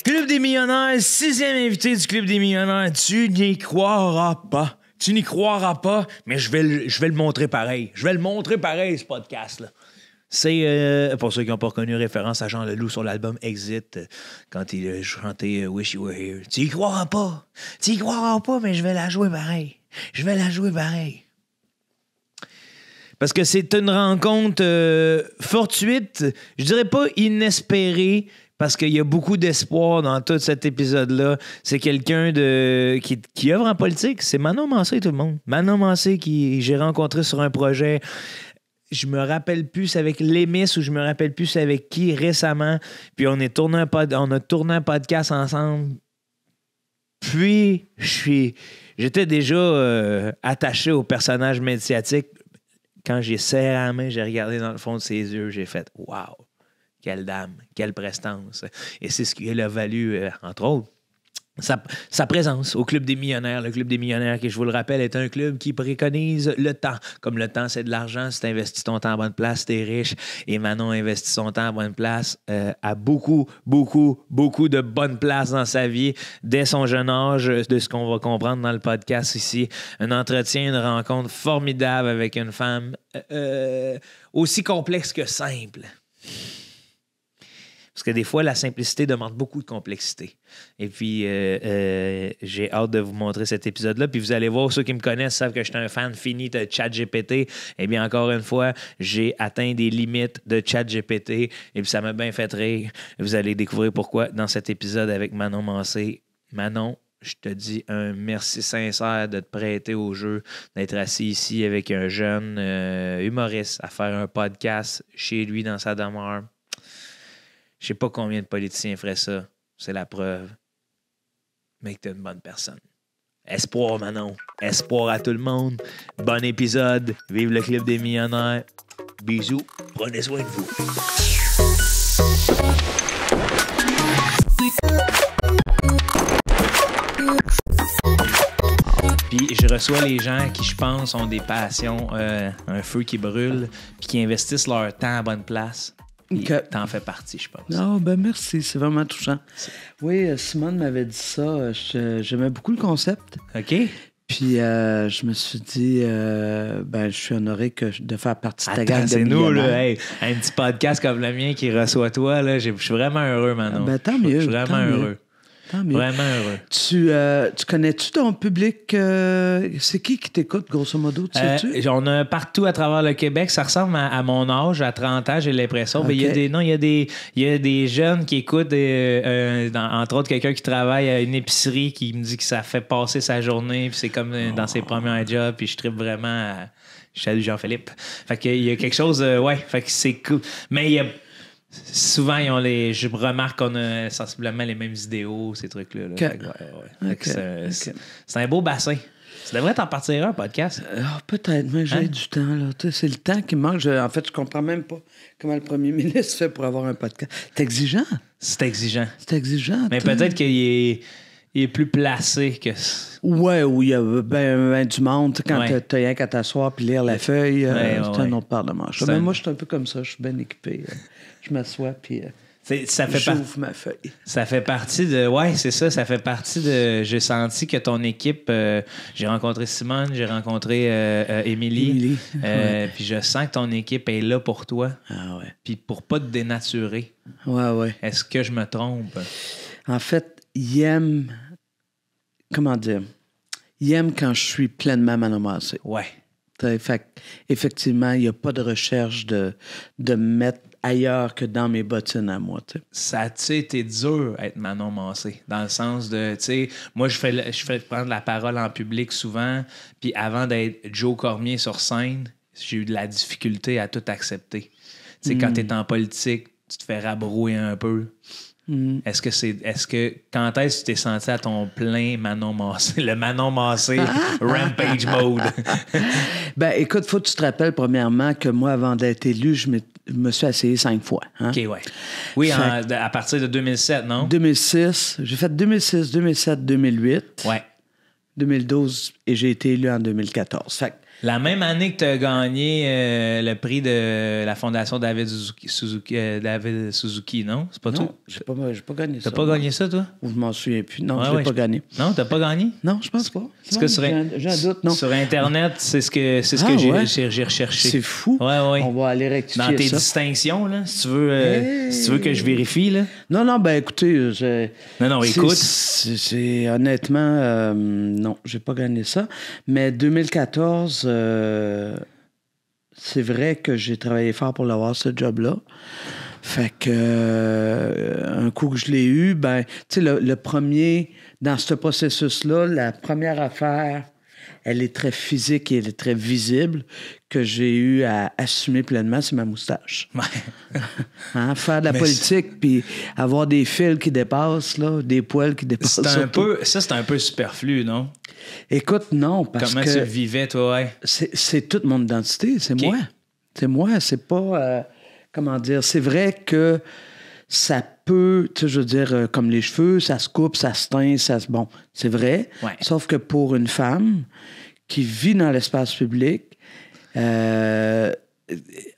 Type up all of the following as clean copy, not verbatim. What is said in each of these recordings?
Club des millionnaires, 6e invité du Club des millionnaires. Tu n'y croiras pas. Tu n'y croiras pas, mais je vais le montrer pareil. Je vais le montrer pareil, ce podcast-là. C'est, pour ceux qui n'ont pas reconnu, référence à Jean Leloup sur l'album Exit, quand il chantait Wish You Were Here. Tu y croiras pas. Tu y croiras pas, mais je vais la jouer pareil. Je vais la jouer pareil. Parce que c'est une rencontre fortuite, je dirais pas inespérée, parce qu'il y a beaucoup d'espoir dans tout cet épisode-là. C'est quelqu'un qui œuvre en politique. C'est Manon Massé, tout le monde. Manon Massé, j'ai rencontré sur un projet. Je me rappelle plus avec Lémis ou je me rappelle plus avec qui récemment. Puis on a tourné un podcast ensemble. Puis j'étais déjà attaché au personnage médiatique. Quand j'ai serré la main, j'ai regardé dans le fond de ses yeux, j'ai fait « Wow! Quelle dame! Quelle prestance! » Et c'est ce qui a valu, entre autres, sa présence au Club des millionnaires. Le Club des millionnaires, qui, je vous le rappelle, est un club qui préconise le temps. Comme le temps, c'est de l'argent. Si tu investis ton temps à bonne place, t'es riche. Et Manon investit son temps à bonne place, à beaucoup, beaucoup, beaucoup de bonnes places dans sa vie, dès son jeune âge, de ce qu'on va comprendre dans le podcast ici. Un entretien, une rencontre formidable avec une femme aussi complexe que simple. Parce que des fois, la simplicité demande beaucoup de complexité. Et puis, j'ai hâte de vous montrer cet épisode-là. Puis vous allez voir, ceux qui me connaissent savent que je suis un fan fini de ChatGPT. Eh bien, encore une fois, j'ai atteint des limites de ChatGPT. Et puis, ça m'a bien fait rire. Vous allez découvrir pourquoi dans cet épisode avec Manon Massé. Manon, je te dis un merci sincère de te prêter au jeu, d'être assis ici avec un jeune humoriste à faire un podcast chez lui dans sa demeure. Je sais pas combien de politiciens feraient ça. C'est la preuve. Mais que t'es une bonne personne. Espoir, Manon. Espoir à tout le monde. Bon épisode. Vive le Club des millionnaires. Bisous. Prenez soin de vous. Puis je reçois les gens qui, je pense, ont des passions, un feu qui brûle, puis qui investissent leur temps à bonne place. Okay. T'en fais partie, je pense. Non, ben merci, c'est vraiment touchant. Oui, Simone m'avait dit ça. J'aimais beaucoup le concept. OK. Puis je me suis dit, je suis honoré de faire partie de ta gang de c'est nous, là. Hey, un petit podcast comme le mien qui reçoit toi, là. Je suis vraiment heureux, Manon. Ben, tant mieux. Je suis vraiment heureux. Mieux. Vraiment heureux. Tu connais-tu ton public? C'est qui t'écoute, grosso modo? Tu sais-tu? On a partout à travers le Québec. Ça ressemble à mon âge, à 30 ans, j'ai l'impression. Okay. Il y a des jeunes qui écoutent, entre autres, quelqu'un qui travaille à une épicerie qui me dit que ça fait passer sa journée. Puis c'est comme dans ses premiers jobs. Puis je tripe vraiment à... Salut Jean-Philippe. Fait qu'il y a quelque chose... fait que c'est cool. Mais il y a... Souvent, je remarque qu'on a sensiblement les mêmes idéaux, ces trucs-là. Là. C'est un beau bassin. Tu devrais t'en partir un podcast. Peut-être, mais j'ai du temps. Là. C'est le temps qui manque. En fait, je comprends même pas comment le premier ministre fait pour avoir un podcast. C'est exigeant. C'est exigeant. C'est exigeant. Mais peut-être qu'il est plus placé que... Ouais, où il y a ben du monde. Quand t'as rien qu'à t'asseoir puis lire la feuille, c'est un autre part de manche. Mais moi, je suis un peu comme ça. Je suis bien équipé. Je m'assois puis j'ouvre ma feuille. Ça fait partie de... Ouais, c'est ça. Ça fait partie de... J'ai senti que ton équipe... j'ai rencontré Simone, j'ai rencontré Émilie. Puis je sens que ton équipe est là pour toi. Ah ouais. Puis pour pas te dénaturer. Ouais. Est-ce que je me trompe? En fait, il aime... Comment dire? Il aime quand je suis pleinement Manon Massé. Ouais. Fait effectivement, il n'y a pas de recherche de me mettre ailleurs que dans mes bottines à moi. T'sais. Ça a été dur être Manon Massé, dans le sens de, tu sais, moi, je fais prendre la parole en public souvent, puis avant d'être Joe Cormier sur scène, j'ai eu de la difficulté à tout accepter. Tu sais, quand tu es en politique, tu te fais rabrouer un peu. Est-ce que quand est-ce que tu t'es senti à ton plein Manon Massé, le Manon Massé rampage mode? Ben écoute, faut que tu te rappelles premièrement que moi, avant d'être élu, je me suis essayé 5 fois. Hein? OK, ouais. Oui, à partir de 2007, non? 2006. J'ai fait 2006, 2007, 2008. Ouais. 2012 et j'ai été élu en 2014. Fait La même année que tu as gagné le prix de la Fondation David Suzuki, non? C'est pas non, tout? J'ai pas gagné ça. T'as pas gagné ça, toi? Ou je m'en souviens plus. Non, je l'ai pas gagné. Non, t'as pas gagné? Non, je pense pas. J'ai un doute, non. Sur Internet, c'est ce que j'ai recherché. C'est fou. Ouais. On va aller rectifier ça. Dans tes distinctions, là, si tu veux que je vérifie, là. Non, ben écoutez, écoute. C'est honnêtement, non, j'ai pas gagné ça. Mais 2014, c'est vrai que j'ai travaillé fort pour l'avoir, ce job-là. Fait que un coup que je l'ai eu, ben, tu sais, le premier, dans ce processus-là, la première affaire, elle est très physique et elle est très visible, que j'ai eu à assumer pleinement, c'est ma moustache. Ouais. Faire de la politique, puis avoir des fils qui dépassent, là, des poils qui dépassent. C'est un peu superflu, non? Écoute, non, parce Comment que... tu le vivais, toi, ouais? C'est toute mon identité, c'est moi. C'est moi, c'est pas... comment dire? C'est vrai que ça peut, tu sais, je veux dire, comme les cheveux, ça se coupe, ça se teint, bon, c'est vrai. Ouais. Sauf que pour une femme qui vit dans l'espace public,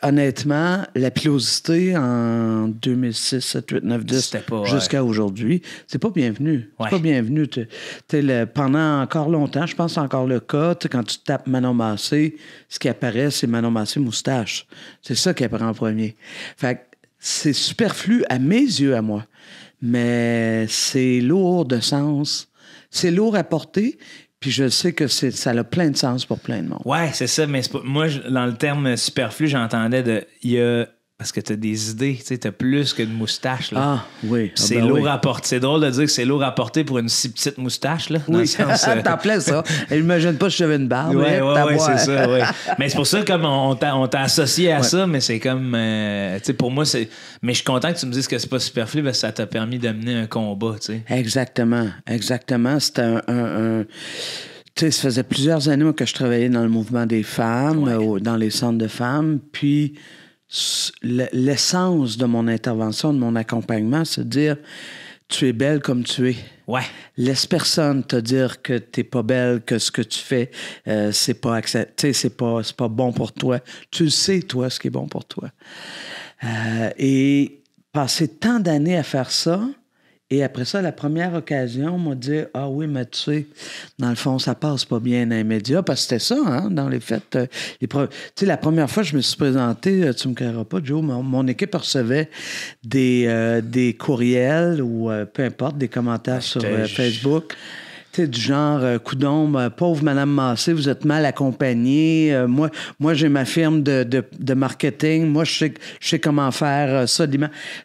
honnêtement, la pilosité en 2006, 7, 8, 9, 10, jusqu'à aujourd'hui, c'est pas bienvenu. Ouais. C'est pas bienvenu. Pendant encore longtemps, je pense que c'est encore le cas, quand tu tapes Manon Massé, ce qui apparaît, c'est Manon Massé moustache. C'est ça qui apparaît en premier. Fait que c'est superflu à mes yeux, à moi. Mais c'est lourd de sens. C'est lourd à porter. Puis je sais que ça a plein de sens pour plein de monde. Ouais, c'est ça, mais moi, dans le terme superflu, j'entendais parce que t'as des idées, tu sais, t'as plus que de moustache, là. Ah, oui. C'est lourd à porter. C'est drôle de dire que c'est lourd à porter pour une si petite moustache, là. Oui, t'en plais, ça. Imagine pas si j'avais une barbe. Oui, c'est ça, oui. Mais c'est pour ça, comme on t'a associé à ça, mais c'est comme, tu sais, pour moi, c'est... Mais je suis content que tu me dises que c'est pas superflu parce que ça t'a permis de mener un combat, tu sais. Exactement. C'était un... Tu sais, ça faisait plusieurs années que je travaillais dans le mouvement des femmes, dans les centres de femmes, puis l'essence de mon intervention, de mon accompagnement, c'est de dire tu es belle comme tu es. Ouais. Laisse personne te dire que t'es pas belle, que ce que tu fais, c'est pas bon pour toi. Tu le sais, toi, ce qui est bon pour toi. Et passer tant d'années à faire ça, et après ça, la première occasion, on m'a dit « Ah oui, mais tu sais, dans le fond, ça passe pas bien dans les médias. » Parce que c'était ça, hein, dans les faits. Tu sais, la première fois que je me suis présenté, tu me créeras pas, Joe, mon équipe recevait des courriels ou peu importe, des commentaires sur Facebook. Tu sais, du genre, coudon, pauvre Madame Massé, vous êtes mal accompagnée. Moi, j'ai ma firme de marketing. Moi, je sais comment faire ça.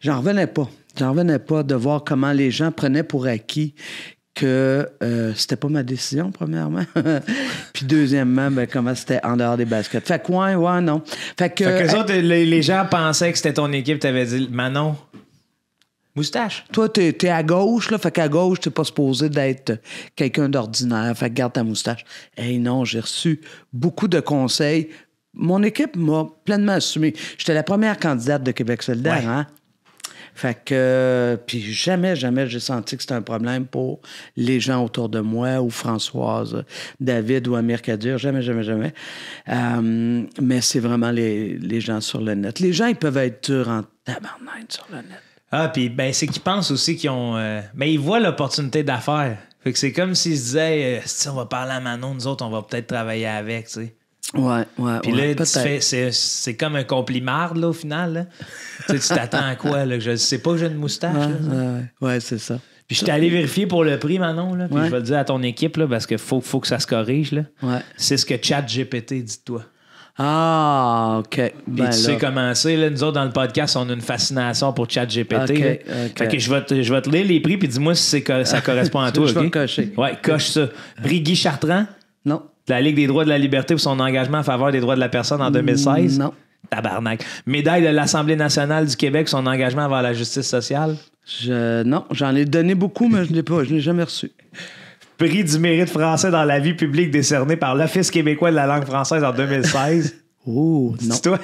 J'en revenais pas. J'en revenais pas de voir comment les gens prenaient pour acquis que c'était pas ma décision, premièrement. Puis deuxièmement, comment c'était en dehors des baskets. Fait que ouais, non. Fait que les autres, les gens pensaient que c'était ton équipe, t'avais dit Manon, moustache. Toi, t'es à gauche, là. Fait qu'à gauche, t'es pas supposé d'être quelqu'un d'ordinaire. Fait que garde ta moustache. Hey, non, j'ai reçu beaucoup de conseils. Mon équipe m'a pleinement assumé. J'étais la première candidate de Québec solidaire, hein? Fait que, puis jamais j'ai senti que c'était un problème pour les gens autour de moi ou Françoise, David ou Amir Kadir. Jamais. Mais c'est vraiment les gens sur le net. Les gens, ils peuvent être durs en tabarnak sur le net. Ah, puis ben, c'est qu'ils pensent aussi qu'ils ont... mais ils voient l'opportunité d'affaires. Fait que c'est comme s'ils se disaient, si on va parler à Manon, nous autres, on va peut-être travailler avec, tu sais. Ouais. Puis là, c'est comme un compliment, là, au final. Là. Tu t'attends à quoi, là? Je sais pas que j'ai une moustache. Ouais, c'est ça. Puis je suis allé vérifier pour le prix, Manon, là. Puis je vais le dire à ton équipe, là, parce qu'il faut que ça se corrige, là. Ouais. C'est ce que ChatGPT dit de toi. Ah, OK. Puis tu sais comment c'est, là. Nous autres, dans le podcast, on a une fascination pour ChatGPT. Okay. Fait que je vais te lire les prix, puis dis-moi si ça correspond à toi, Je vais cocher. Ouais, coche ça. Prix Guy Chartrand? Non. La Ligue des droits de la liberté pour son engagement en faveur des droits de la personne en 2016? Non. Tabarnak. Médaille de l'Assemblée nationale du Québec pour son engagement envers la justice sociale? Non, j'en ai donné beaucoup, mais je ne l'ai jamais reçu. Prix du mérite français dans la vie publique décerné par l'Office québécois de la langue française en 2016? Oh, non. C'est toi?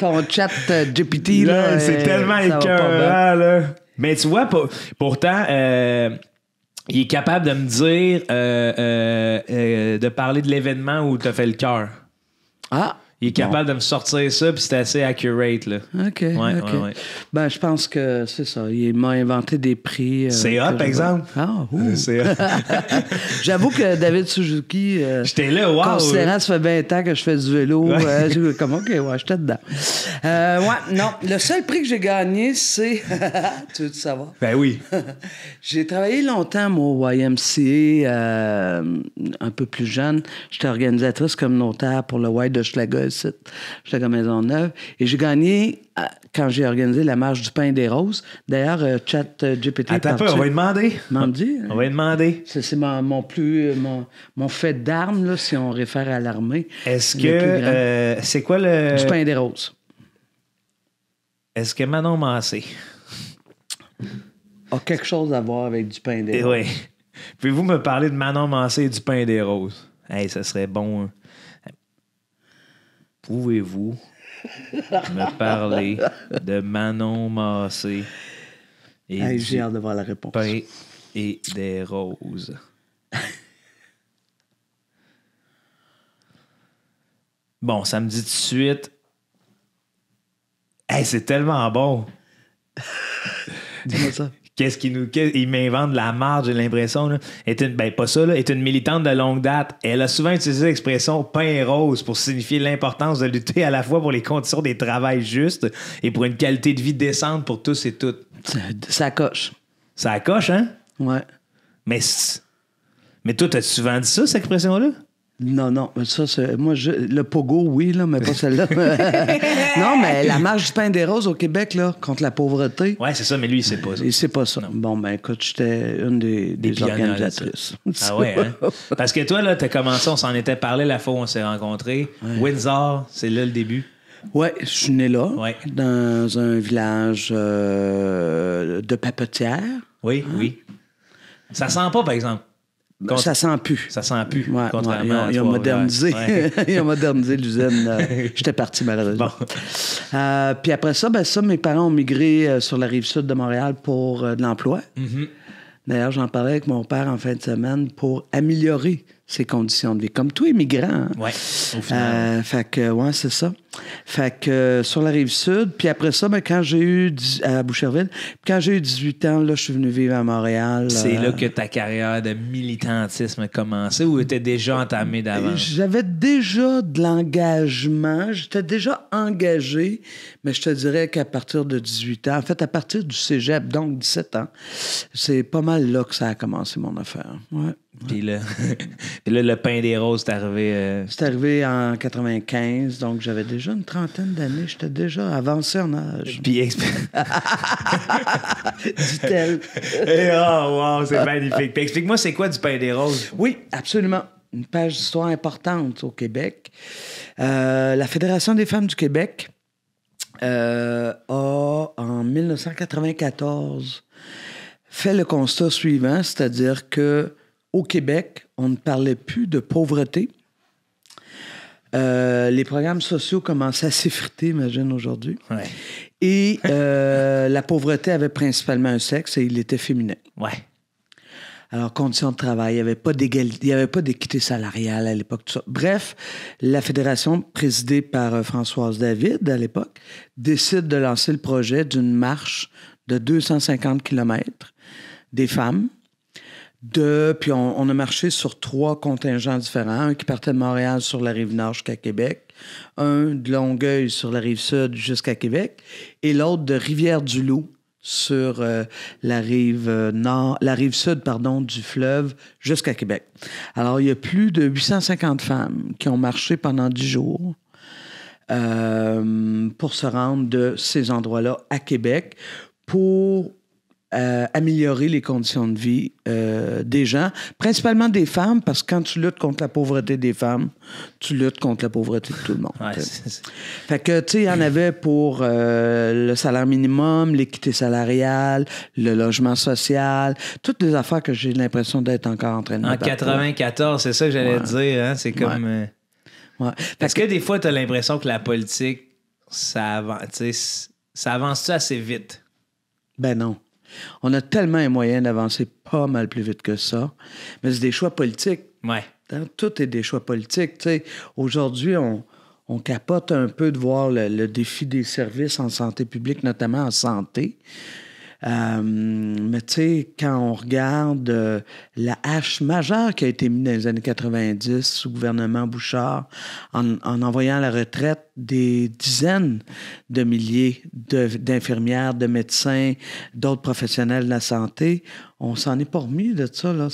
Ton chat GPT, là... c'est tellement écœurant, là. Mais tu vois, pourtant... il est capable de me dire, de parler de l'événement où tu as fait le cœur. Ah! Il est capable de me sortir ça, puis c'est assez accurate, là. OK. Ouais. Ben, je pense que c'est ça. Il m'a inventé des prix. C'est hot, par exemple. Ah, c'est hot. J'avoue que David Suzuki. J'étais là, wow. Considérant que ça fait 20 ans que je fais du vélo, comme, OK, ouais, j'étais dedans. Non. Le seul prix que j'ai gagné, c'est. Tu veux savoir? Ben oui. J'ai travaillé longtemps, moi, au YMCA, un peu plus jeune. J'étais organisatrice communautaire pour le Y de Schlager. J'étais à Maisonneuve. Et j'ai gagné quand j'ai organisé la marche du pain et des roses. D'ailleurs, ChatGPT. Attends un peu, on va lui demander. On va lui demander. C'est mon fait d'armes, là, si on réfère à l'armée. Est-ce que. C'est quoi le. Du pain et des roses. Est-ce que Manon Massé a quelque chose à voir avec du pain et des roses? Oui. Pouvez-vous me parler de Manon Massé et du pain et des roses? Hey, ça serait bon. Hein. Pouvez-vous me parler de Manon Massé et j'ai hâte de voir la réponse. Pain et des roses? Bon, ça me dit tout de suite. Hey, c'est tellement bon. Dis-moi ça. Il m'invente de la marge, j'ai l'impression. Là. Pas ça, là. Est une militante de longue date. Elle a souvent utilisé l'expression pain et rose pour signifier l'importance de lutter à la fois pour les conditions des travails justes et pour une qualité de vie décente pour tous et toutes. Ça coche. Ça coche, hein? Ouais. Mais toi, t'as souvent dit ça, cette expression-là? Non, mais ça, c'est. Moi, le pogo, oui, là, mais pas celle-là. Non, mais la marche du pain des roses au Québec, là, contre la pauvreté. Oui, c'est ça, mais lui, il sait pas ça. Il sait pas ça. Non. Bon, ben, écoute, j'étais une des organisatrices. Ah ouais, hein? Parce que toi, là, t'as commencé, on s'en était parlé la fois où on s'est rencontrés. Ouais. Windsor, c'est là le début. Oui, je suis né là, dans un village de papetière. Oui, oui. Ça sent pas, par exemple. Ça sent plus. Ça sent plus, ouais, contrairement ils ont modernisé. Ils ont modernisé l'usine. J'étais parti, malheureusement. Bon. Puis après ça, mes parents ont migré sur la rive sud de Montréal pour de l'emploi. Mm-hmm. D'ailleurs, j'en parlais avec mon père en fin de semaine pour améliorer ses conditions de vie. Comme tout immigrant. Hein? Oui, au final. Fait que, ouais, c'est ça. Fait que sur la rive sud, puis après ça, quand j'ai eu à Boucherville, quand j'ai eu 18 ans, là, je suis venu vivre à Montréal. C'est là que ta carrière de militantisme a commencé ou était déjà entamée d'avant? J'avais déjà de l'engagement. J'étais déjà engagé, mais je te dirais qu'à partir de 18 ans, en fait, à partir du cégep, donc 17 ans, c'est pas mal là que ça a commencé mon affaire. Ouais. Puis là, le pain des roses, c'est arrivé... C'est arrivé en 95, donc j'avais déjà une trentaine d'années. J'étais déjà avancé en âge. Puis dit-elle. Oh, wow, c'est magnifique. Puis explique-moi, c'est quoi du pain des roses? Oui, absolument. Une page d'histoire importante au Québec. La Fédération des femmes du Québec a, en 1994, fait le constat suivant, c'est-à-dire que au Québec, on ne parlait plus de pauvreté. Les programmes sociaux commençaient à s'effriter, imagine, aujourd'hui. Ouais. Et la pauvreté avait principalement un sexe et il était féminin. Ouais. Alors, conditions de travail, il n'y avait pas d'égalité, il n'y avait pas d'équité salariale à l'époque, tout ça. Bref, la fédération, présidée par Françoise David à l'époque, décide de lancer le projet d'une marche de 250 km des femmes. Puis on a marché sur 3 contingents différents. Un qui partait de Montréal sur la rive nord jusqu'à Québec, un de Longueuil sur la rive sud jusqu'à Québec, et l'autre de Rivière-du-Loup sur la rive sud, du fleuve jusqu'à Québec. Alors, il y a plus de 850 femmes qui ont marché pendant 10 jours pour se rendre de ces endroits-là à Québec pour améliorer les conditions de vie des gens, principalement des femmes, parce que quand tu luttes contre la pauvreté des femmes, tu luttes contre la pauvreté de tout le monde. Ouais, fait que, tu sais, il y en avait pour le salaire minimum, l'équité salariale, le logement social, toutes les affaires que j'ai l'impression d'être encore en train de En 94, c'est ça que j'allais dire, hein? C'est comme... Ouais. Parce que des fois, tu as l'impression que la politique, ça avance-tu assez vite? Ben non. On a tellement un moyen d'avancer pas mal plus vite que ça. Mais c'est des choix politiques. Ouais. Tout est des choix politiques. T'sais, aujourd'hui, on capote un peu de voir le défi des services en santé publique, notamment en santé. Mais tu sais, quand on regarde la hache majeure qui a été mise dans les années 90 sous gouvernement Bouchard, en envoyant à la retraite des dizaines de milliers d'infirmières, de médecins, d'autres professionnels de la santé, on s'en est pas remis de ça. Là.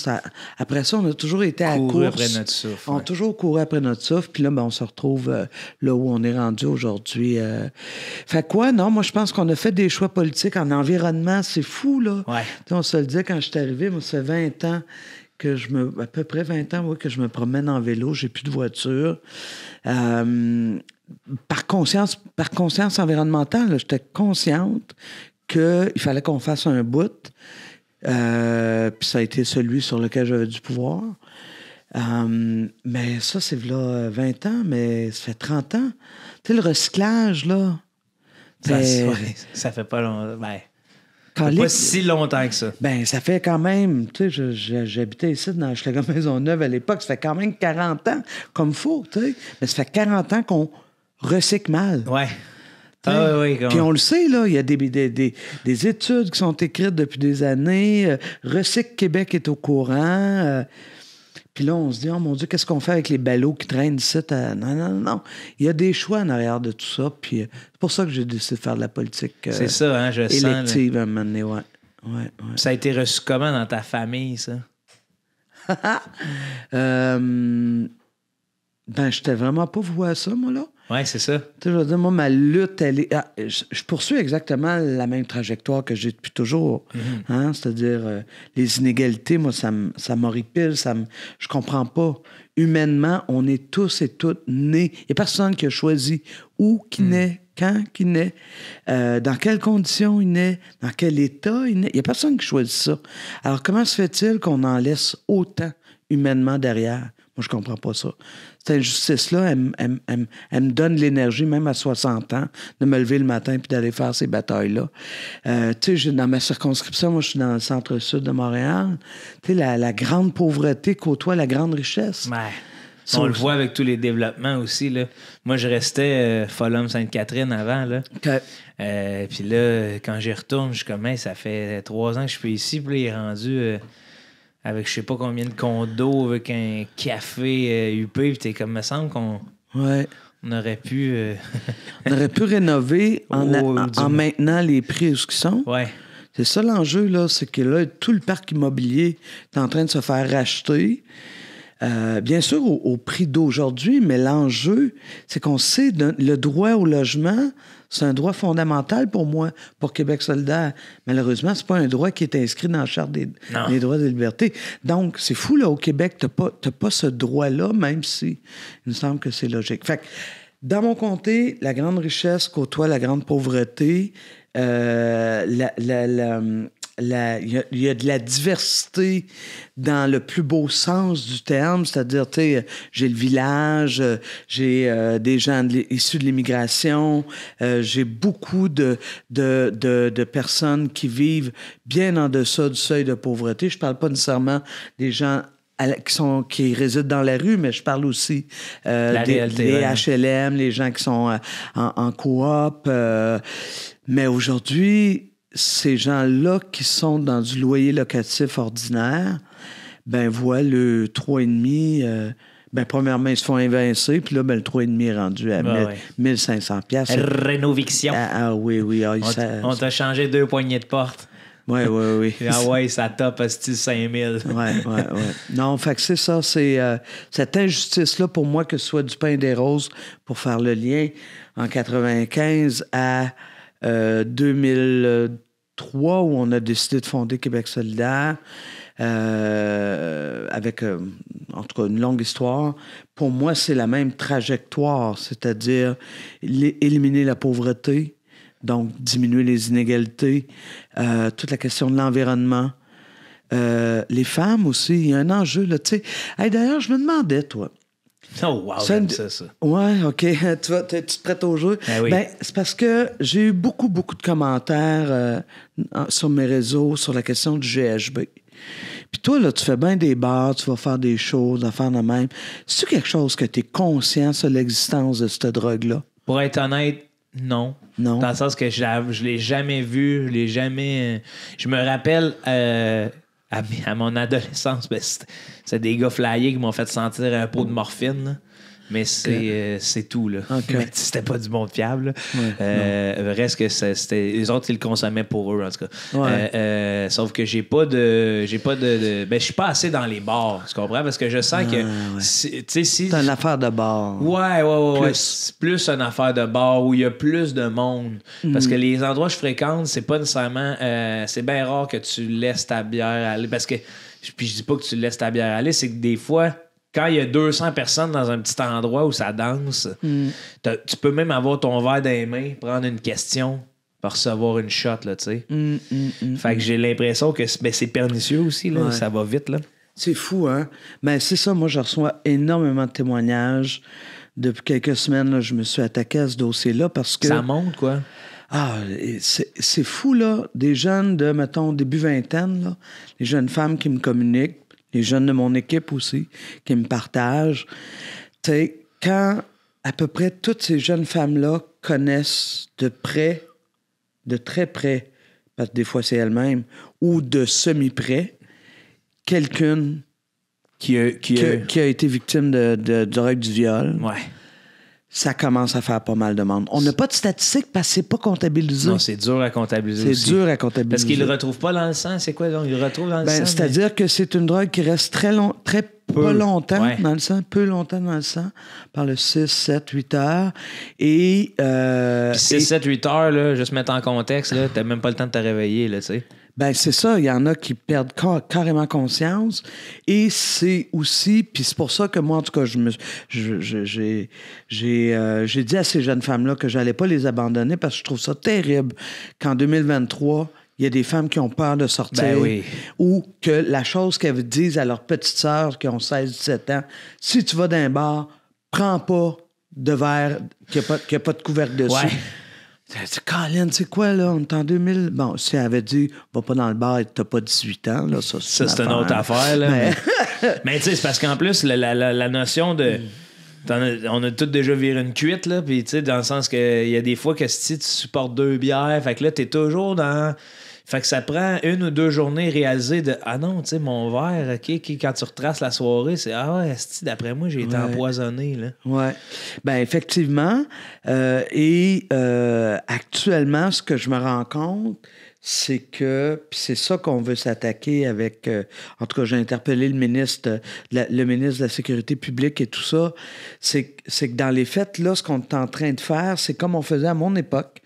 Après ça, on a toujours été à course. Après notre souffle. On a toujours couru après notre souffle. Puis là, on se retrouve là où on est rendu aujourd'hui. Fait quoi? Non, moi, je pense qu'on a fait des choix politiques en environnement. C'est fou, là. Ouais. On se le dit quand je suis arrivé, moi, ça fait 20 ans que à peu près 20 ans, que je me promène en vélo. J'ai plus de voiture. Par conscience environnementale, j'étais consciente qu'il fallait qu'on fasse un bout. Puis ça a été celui sur lequel j'avais du pouvoir. Mais ça, c'est là 20 ans, mais ça fait 30 ans. Tu sais, le recyclage, là. Ça fait pas longtemps. Pas si longtemps que ça. Ben, ça fait quand même, tu sais, j'habitais ici dans Hochelaga-Maisonneuve à l'époque, ça fait quand même 40 ans, comme faut, tu sais. Mais ça fait 40 ans qu'on recycle mal. Ouais. Puis on le sait, là, il y a des études qui sont écrites depuis des années. Recycle Québec est au courant. Puis là, on se dit, oh mon Dieu, qu'est-ce qu'on fait avec les ballots qui traînent ici? Non. Il y a des choix en arrière de tout ça. Puis c'est pour ça que j'ai décidé de faire de la politique c'est ça, hein, je élective sens, à un moment donné, ouais. Ça a été reçu comment dans ta famille, ça? J'étais vraiment pas voué à ça, moi, là. Oui, c'est ça. Tu sais, je veux dire, moi, ma lutte, elle est... je poursuis exactement la même trajectoire que j'ai depuis toujours. Mm-hmm. Hein? C'est-à-dire, les inégalités, moi, ça m'horripile, je comprends pas. Humainement, on est tous et toutes nés. Il n'y a personne qui a choisi où qui naît, quand qui naît, dans quelles conditions il naît, dans quel état il naît. Il n'y a personne qui choisit ça. Alors, comment se fait-il qu'on en laisse autant humainement derrière? Moi, je comprends pas ça. Cette injustice-là, elle me donne l'énergie, même à 60 ans, de me lever le matin puis d'aller faire ces batailles-là. Tu sais, dans ma circonscription, moi, je suis dans le centre-sud de Montréal. Tu sais, la grande pauvreté côtoie la grande richesse. Ouais. On le voit avec tous les développements aussi, là. Moi, je restais Folum-Sainte-Catherine avant, là. Okay. Puis là, quand j'y retourne, je suis comme, ça fait 3 ans que je suis ici, puis là, il est rendu... avec je sais pas combien de condos, avec un café huppé, puis t'es comme, me semble qu'on on aurait pu... on aurait pu rénover en maintenant les prix où ils sont. Ouais. C'est ça l'enjeu, là, c'est que là, tout le parc immobilier est en train de se faire racheter. Bien sûr, au prix d'aujourd'hui, mais l'enjeu, c'est qu'on sait le droit au logement, c'est un droit fondamental pour moi, pour Québec solidaire. Malheureusement, c'est pas un droit qui est inscrit dans la Charte des droits et des libertés. Donc, c'est fou, là, au Québec, t'as pas ce droit-là, même si il me semble que c'est logique. Fait que, dans mon comté, la grande richesse côtoie la grande pauvreté. Il y a de la diversité dans le plus beau sens du terme, c'est-à-dire, tu sais, j'ai le village, j'ai des gens issus de l'immigration, j'ai beaucoup de personnes qui vivent bien en deçà du seuil de pauvreté. Je parle pas nécessairement des gens qui résident dans la rue, mais je parle aussi des HLM, les gens qui sont en coop. Mais aujourd'hui, ces gens-là qui sont dans du loyer locatif ordinaire, voient le 3,5... premièrement, ils se font évincer, puis là, le 3,5 est rendu à 1500 $. Rénoviction. Oui. On t'a changé 2 poignées de porte. Oui. Ça tape à style 5000. Ouais. Non, fait que c'est ça, c'est cette injustice-là, pour moi, que ce soit du pain et des roses, pour faire le lien, en 95 à 2003, où on a décidé de fonder Québec solidaire, avec, en tout cas, une longue histoire. Pour moi, c'est la même trajectoire, c'est-à-dire éliminer la pauvreté, donc diminuer les inégalités, toute la question de l'environnement. Les femmes aussi, il y a un enjeu, là, tu sais. Hey, d'ailleurs, je me demandais, toi, Oh, wow, j'aime ça. Ouais, OK. Tu te prêtes au jeu? Oui. C'est parce que j'ai eu beaucoup de commentaires sur mes réseaux sur la question du GHB. Puis toi, là, tu fais bien des bars, tu vas faire des shows, des affaires de même. C'est-tu quelque chose que tu es conscient sur l'existence de cette drogue-là? Pour être honnête, non. Dans le sens que je l'ai jamais vu, je l'ai jamais... Je me rappelle... À mon adolescence, c'est des gars flyés qui m'ont fait sentir un pot de morphine. Là. Mais c'est tout. Là. Okay. C'était pas du bon fiable. Reste que c'était. Les autres, ils le consommaient pour eux, en tout cas. Ouais. Sauf que j'ai pas de. Je suis pas assez dans les bars, tu comprends? Parce que je sens que. C'est une affaire de bar. Ouais. C'est plus une affaire de bar où il y a plus de monde. Parce que les endroits que je fréquente, c'est pas nécessairement. C'est bien rare que tu laisses ta bière aller. Parce que. Puis je dis pas que tu laisses ta bière aller, c'est que des fois. Quand il y a 200 personnes dans un petit endroit où ça danse, tu peux même avoir ton verre dans les mains, prendre une question, pour recevoir une shot, là, tu sais. Fait que j'ai l'impression que c'est pernicieux aussi, là. Ça va vite, là. C'est fou, hein? Mais c'est ça, moi, je reçois énormément de témoignages. Depuis quelques semaines, là, je me suis attaqué à ce dossier-là parce que... Ça monte, quoi. Ah, c'est fou, là. Des jeunes de, mettons, début vingtaine, là, les jeunes femmes qui me communiquent, les jeunes de mon équipe aussi, qui me partagent. Tu sais, quand à peu près toutes ces jeunes femmes-là connaissent de très près, parce que des fois c'est elles-mêmes, ou de semi-près, quelqu'un qui a été victime de drogue du viol. Ouais. Ça commence à faire pas mal de monde. On n'a pas de statistiques parce que c'est pas comptabilisé. Non, c'est dur à comptabiliser aussi. C'est dur à comptabiliser. Parce qu'ils le retrouvent pas dans le sang. C'est quoi, donc? Ils le retrouvent dans le sang? C'est-à-dire que c'est une drogue qui reste peu longtemps dans le sang, peu longtemps dans le sang, par le 6, 7, 8 heures. Et... 6, 7, 8 heures, là, juste mettre en contexte, là, t'as même pas le temps de te réveiller, là, tu sais. Ben c'est ça, il y en a qui perdent carrément conscience et c'est aussi, puis c'est pour ça que moi en tout cas j'ai dit à ces jeunes femmes-là que j'allais pas les abandonner parce que je trouve ça terrible qu'en 2023 il y a des femmes qui ont peur de sortir ou que la chose qu'elles disent à leurs petites sœurs qui ont 16-17 ans, si tu vas dans un bar, prends pas de verre qui a pas de couvercle dessus. Ouais. Colin, c'est quoi, là? On est en 2000. Bon, si elle avait dit, va pas dans le bar et t'as pas 18 ans, là, ça, c'est une autre affaire, là. Mais tu sais, c'est parce qu'en plus, la notion de. On a tous déjà viré une cuite, là, puis tu sais, dans le sens qu'il y a des fois que si tu supportes 2 bières, fait que là, t'es toujours dans. Fait que ça prend 1 ou 2 journées réalisées de ah non, tu sais, mon verre, OK, quand tu retraces la soirée, c'est ah ouais, d'après moi, j'ai été empoisonné, là. Ouais. Ben effectivement. Actuellement, ce que je me rends compte, c'est que, puis c'est ça qu'on veut s'attaquer avec, en tout cas, j'ai interpellé le ministre de la Sécurité publique et tout ça, c'est que dans les faits, là, ce qu'on est en train de faire, c'est comme on faisait à mon époque.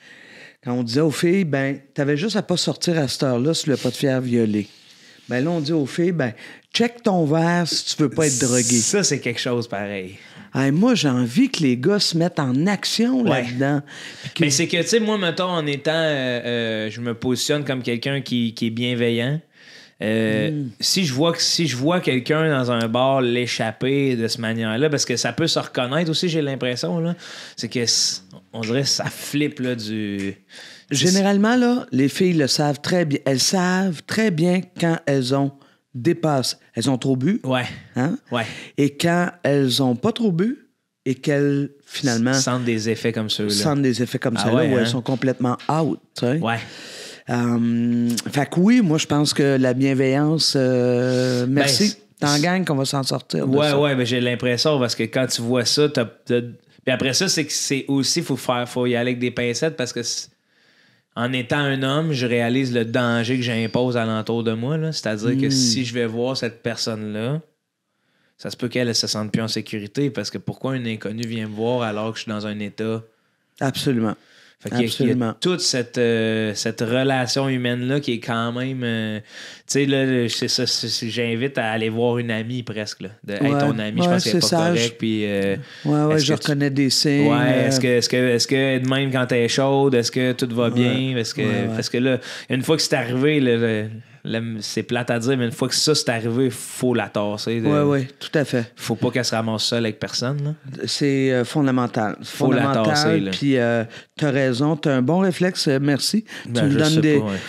Quand on disait aux filles, ben, t'avais juste à pas sortir à cette heure-là si tu ne veux pas te faire violer. Ben là, on dit aux filles, ben, check ton verre si tu veux pas être drogué. Ça, c'est quelque chose pareil. Hey, moi, j'ai envie que les gars se mettent en action là-dedans. Mais c'est que, tu sais, moi, mettons, en étant... je me positionne comme quelqu'un qui est bienveillant. Si je vois quelqu'un dans un bar l'échapper de cette manière-là, parce que ça peut se reconnaître aussi, j'ai l'impression, là, c'est que on dirait que ça flippe là, du... Généralement, là, les filles le savent très bien. Elles savent très bien quand elles ont dépassé. Elles ont trop bu. Ouais. Hein? Ouais. Et quand elles ont pas trop bu et qu'elles, finalement... sentent des effets comme ceux-là. Sentent des effets comme ceux-là où elles sont complètement out, tu sais. Ouais. Fait que oui, moi, je pense que la bienveillance... merci. T'en gagnes qu'on va s'en sortir. Ouais, mais j'ai l'impression, parce que quand tu vois ça, puis après ça, c'est que c'est aussi, faut y aller avec des pincettes, parce que en étant un homme, je réalise le danger que j'impose alentour de moi. Là. C'est-à-dire que si je vais voir cette personne-là, ça se peut qu'elle ne se sente plus en sécurité, parce que pourquoi un inconnu vient me voir alors que je suis dans un état... Absolument. Fait qu'il y a toute cette relation humaine-là qui est quand même... tu sais, là, c'est ça, j'invite à aller voir une amie presque. Là, ton amie, je pense qu'elle n'est pas correcte. Puis, je reconnais des signes. Ouais, est-ce que de même quand t'es chaude, est-ce que tout va bien? Parce que là, une fois que c'est arrivé, c'est plate à dire, mais une fois que ça c'est arrivé, il faut la tasser. Oui, tout à fait. Faut pas qu'elle se ramasse seule avec personne. Là. C'est fondamental. Faut la tasser. Puis t'as raison, t'as un bon réflexe, merci. Ben,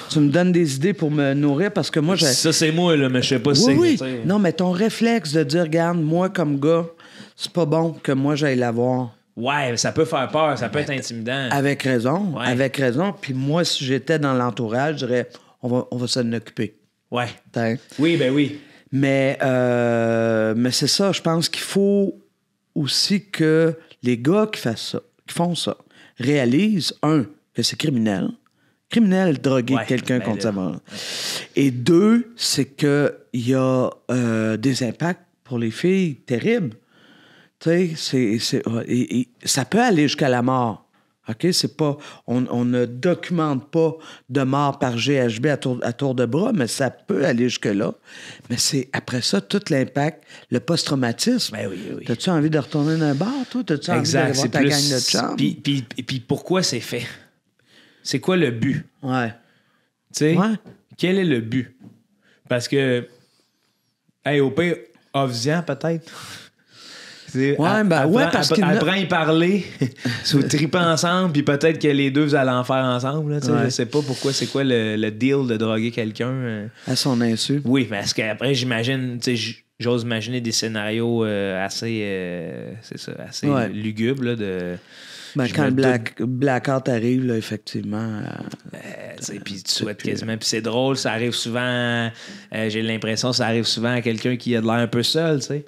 tu me donnes des idées pour me nourrir parce que moi, ça, c'est moi, là, mais je sais pas si oui. Non, mais ton réflexe de dire, regarde, moi, comme gars, c'est pas bon que moi, j'aille la voir. Ouais, ça peut faire peur, ça peut être intimidant. Avec raison. Puis moi, si j'étais dans l'entourage, je dirais, on va s'en occuper. Ouais. T'in? Oui, ben oui. Mais c'est ça, je pense qu'il faut aussi que les gars qui font ça, réalisent, que c'est criminel. Criminel de droguer quelqu'un contre sa mort. Et deux, c'est qu'il y a des impacts pour les filles terribles. Tu sais, ça peut aller jusqu'à la mort. OK? C'est pas... On ne documente pas de mort par GHB à tour de bras, mais ça peut aller jusque-là. Mais c'est après ça, tout l'impact, le post-traumatisme. Ben oui. T'as-tu envie de retourner dans un bar, toi? T'as-tu envie d'aller voir ta gang de chums? Puis pourquoi c'est fait? C'est quoi le but? Ouais. Tu sais? Quel est le but? Parce que... Hey, au pire, off-en peut-être... parce qu'il apprends à y parler, se triper ensemble, puis peut-être que les deux, vous allez en faire ensemble. Là, je sais pas pourquoi, c'est quoi le deal de droguer quelqu'un. À son insu. Oui, parce qu'après, j'imagine, j'ose imaginer des scénarios assez lugubres. Là, quand le blackout arrive, là, effectivement. Puis tu souhaites quasiment. Puis c'est drôle, ça arrive souvent. J'ai l'impression que ça arrive souvent à quelqu'un qui a de l'air un peu seul, tu sais.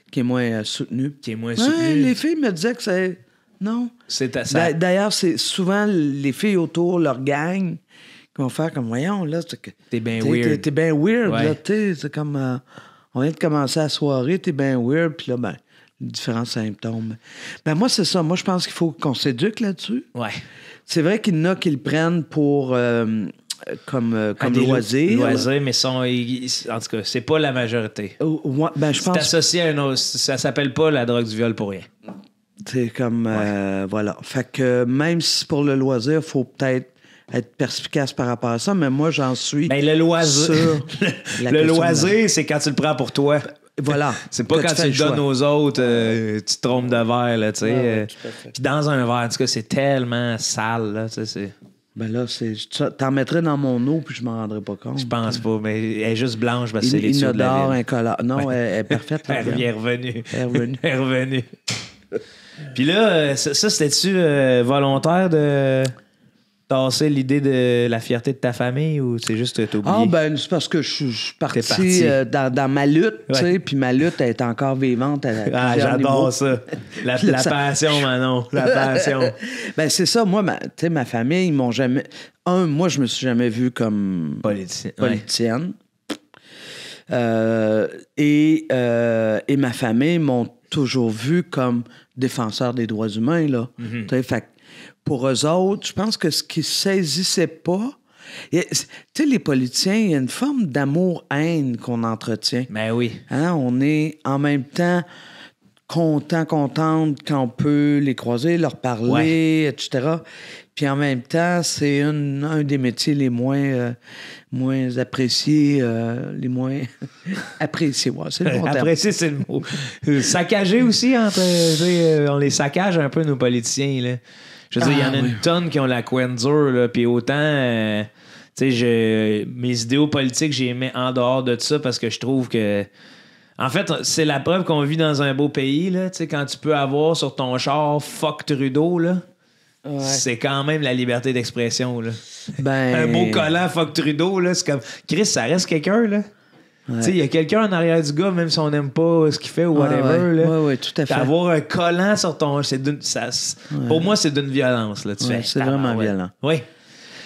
Qui est moins soutenu. Les filles me disaient que c'est... Non. Ça. D'ailleurs, c'est souvent les filles autour, leur gang, qui vont faire comme, voyons, là... T'es bien weird. T'es bien weird, là, tu sais. C'est comme... on vient de commencer la soirée, t'es bien weird, puis là, différents symptômes. Moi, c'est ça. Moi, je pense qu'il faut qu'on s'éduque là-dessus. Ouais. C'est vrai qu'il y en a qui le prennent pour... comme loisir. Loisir, mais en tout cas, c'est pas la majorité. Je pense... C'est associé à un autre... Ça s'appelle pas la drogue du viol pour rien. C'est comme... voilà. Fait que même si c'est pour le loisir, il faut peut-être être perspicace par rapport à ça, mais moi, j'en suis... le loisir... le loisir, c'est quand tu le prends pour toi. Voilà. C'est pas quand tu le donnes aux autres, tu te trompes de verre, là, tu sais. Puis dans un verre, en tout cas, c'est tellement sale, là, tu sais, c'est... T'en mettrais dans mon eau, puis je m'en rendrais pas compte. Je pense pas, mais elle est juste blanche parce que c'est les tuyaux de la ville. Incolore. Non, elle est parfaite. Elle est revenue. Elle est revenue. Puis là, ça c'était-tu volontaire de tasser l'idée de la fierté de ta famille ou c'est juste t'as oublié? C'est parce que je suis parti dans ma lutte, tu sais, puis ma lutte est encore vivante. J'adore ça. La passion, Manon. La passion. C'est ça. Moi, ma famille, ils m'ont jamais... moi, je me suis jamais vu comme politicienne. Et ma famille m'ont toujours vu comme défenseur des droits humains, là. Mm-hmm. Tu sais, fait pour eux autres, je pense que ce qu'ils saisissaient pas... Tu sais, les politiciens, il y a une forme d'amour-haine qu'on entretient. Ben oui. Hein? On est en même temps contente quand on peut les croiser, leur parler, etc. Puis en même temps, c'est un des métiers les moins appréciés, les moins appréciés. Ouais, c'est le bon terme. Apprécié, c'est le mot. Saccagé aussi, on les saccage un peu, nos politiciens, là. Je veux dire, il y en a une tonne qui ont la couenne dure, là, puis autant, mes idéaux politiques, j'ai mis en dehors de ça parce que je trouve que, en fait, c'est la preuve qu'on vit dans un beau pays, là, tu sais, quand tu peux avoir sur ton char « fuck Trudeau », là, c'est quand même la liberté d'expression, là. Un beau collant « fuck Trudeau », là, c'est comme, Chris, ça reste quelqu'un, là. Tu sais, il y a quelqu'un en arrière du gars, même si on n'aime pas ce qu'il fait ou whatever. Oui, tout à fait. Avoir un collant sur ton... Pour moi, c'est d'une violence. Là, c'est vraiment violent. Oui.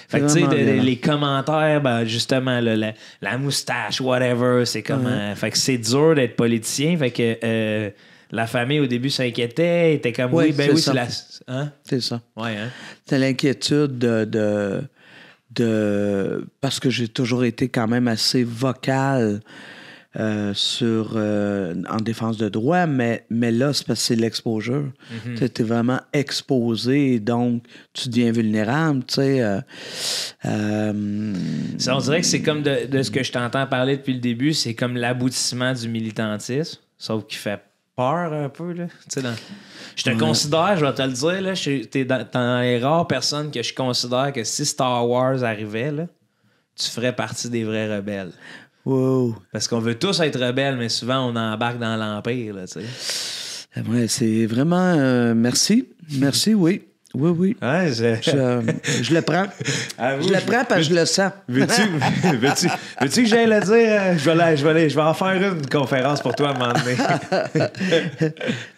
Fait que, tu sais, les commentaires, justement, la moustache, whatever, c'est comme... fait que c'est dur d'être politicien. Fait que la famille, au début, s'inquiétait. Était comme, c'est la... Hein? C'est ça. Ouais, hein? C'est l'inquiétude de parce que j'ai toujours été quand même assez vocal en défense de droit, mais là, c'est parce que c'est l'exposure. Tu es vraiment exposé, donc tu deviens vulnérable. Ça, on dirait que c'est comme de ce que je t'entends parler depuis le début, c'est comme l'aboutissement du militantisme, sauf qu'il fait peur un peu. Là. Je te considère, je vais te le dire, là, t'es dans les rares personnes que je considère que si Star Wars arrivait, là, tu ferais partie des vrais rebelles. Wow. Parce qu'on veut tous être rebelles, mais souvent on embarque dans l'Empire. Là, ouais, c'est vraiment... merci. Merci, oui. Oui. Ouais, je le prends. Je le prends parce que je le sens. Veux-tu que j'aille le dire? Je vais en faire une conférence pour toi à un moment donné.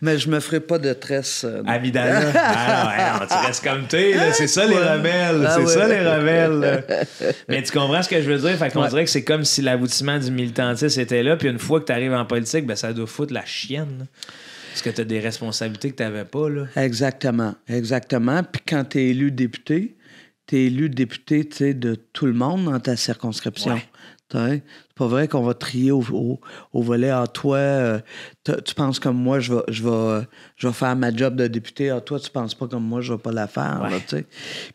Mais je me ferai pas de tresse. Amidala. Non, tu restes comme t'es. C'est ça les rebelles. Ça les rebelles. Mais tu comprends ce que je veux dire? Fait qu'on dirait que c'est comme si l'aboutissement du militantisme était là, puis une fois que tu arrives en politique, ben, ça doit foutre la chienne. Parce que tu as des responsabilités que tu n'avais pas, là. Exactement. Puis quand tu es élu député, de tout le monde dans ta circonscription. Ouais. C'est pas vrai qu'on va trier au volet. Ah, toi, tu penses comme moi, je vais faire ma job de député. Ah, toi, tu penses pas comme moi, je vais pas la faire. Ouais. Là,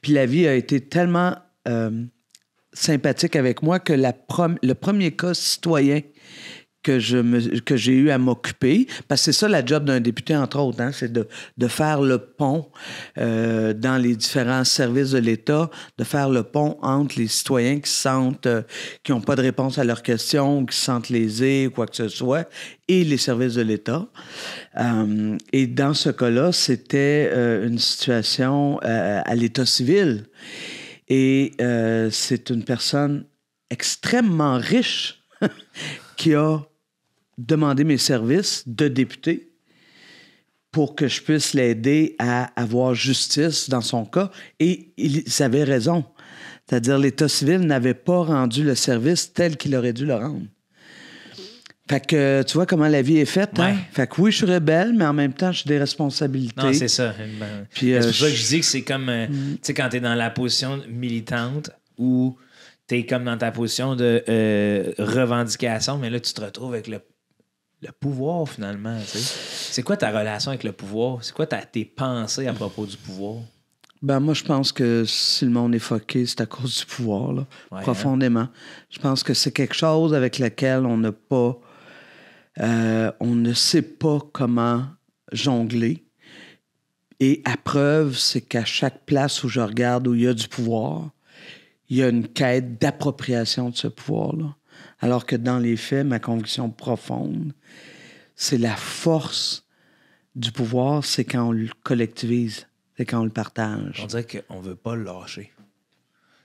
puis la vie a été tellement sympathique avec moi que le premier cas citoyen que j'ai eu à m'occuper, parce que c'est ça la job d'un député, entre autres, hein, c'est de faire le pont dans les différents services de l'État, de faire le pont entre les citoyens qui sentent qui n'ont pas de réponse à leurs questions, qui se sentent lésés, ou quoi que ce soit, et les services de l'État. Et dans ce cas-là, c'était une situation à l'État civil. Et c'est une personne extrêmement riche qui a demandé mes services de député pour que je puisse l'aider à avoir justice dans son cas. Et ils avaient raison. C'est-à-dire, l'État civil n'avait pas rendu le service tel qu'il aurait dû le rendre. Fait que tu vois comment la vie est faite. Ouais. Hein? Fait que oui, je suis rebelle, mais en même temps, j'ai des responsabilités. Non, c'est ça. Puis, c'est pour ça que je dis que c'est comme, tu sais, quand t'es dans la position militante ou t'es comme dans ta position de revendication, mais là, tu te retrouves avec le pouvoir, finalement. T'sais. C'est quoi ta relation avec le pouvoir? C'est quoi tes pensées à propos du pouvoir? Ben moi, je pense que si le monde est fucké, c'est à cause du pouvoir, là, profondément. Hein? Je pense que c'est quelque chose avec lequel on n'a pas... on ne sait pas comment jongler. Et à preuve, c'est qu'à chaque place où je regarde où il y a du pouvoir, il y a une quête d'appropriation de ce pouvoir-là. Alors que dans les faits, ma conviction profonde, c'est la force du pouvoir, c'est quand on le collectivise, c'est quand on le partage. On dirait qu'on ne veut pas le lâcher.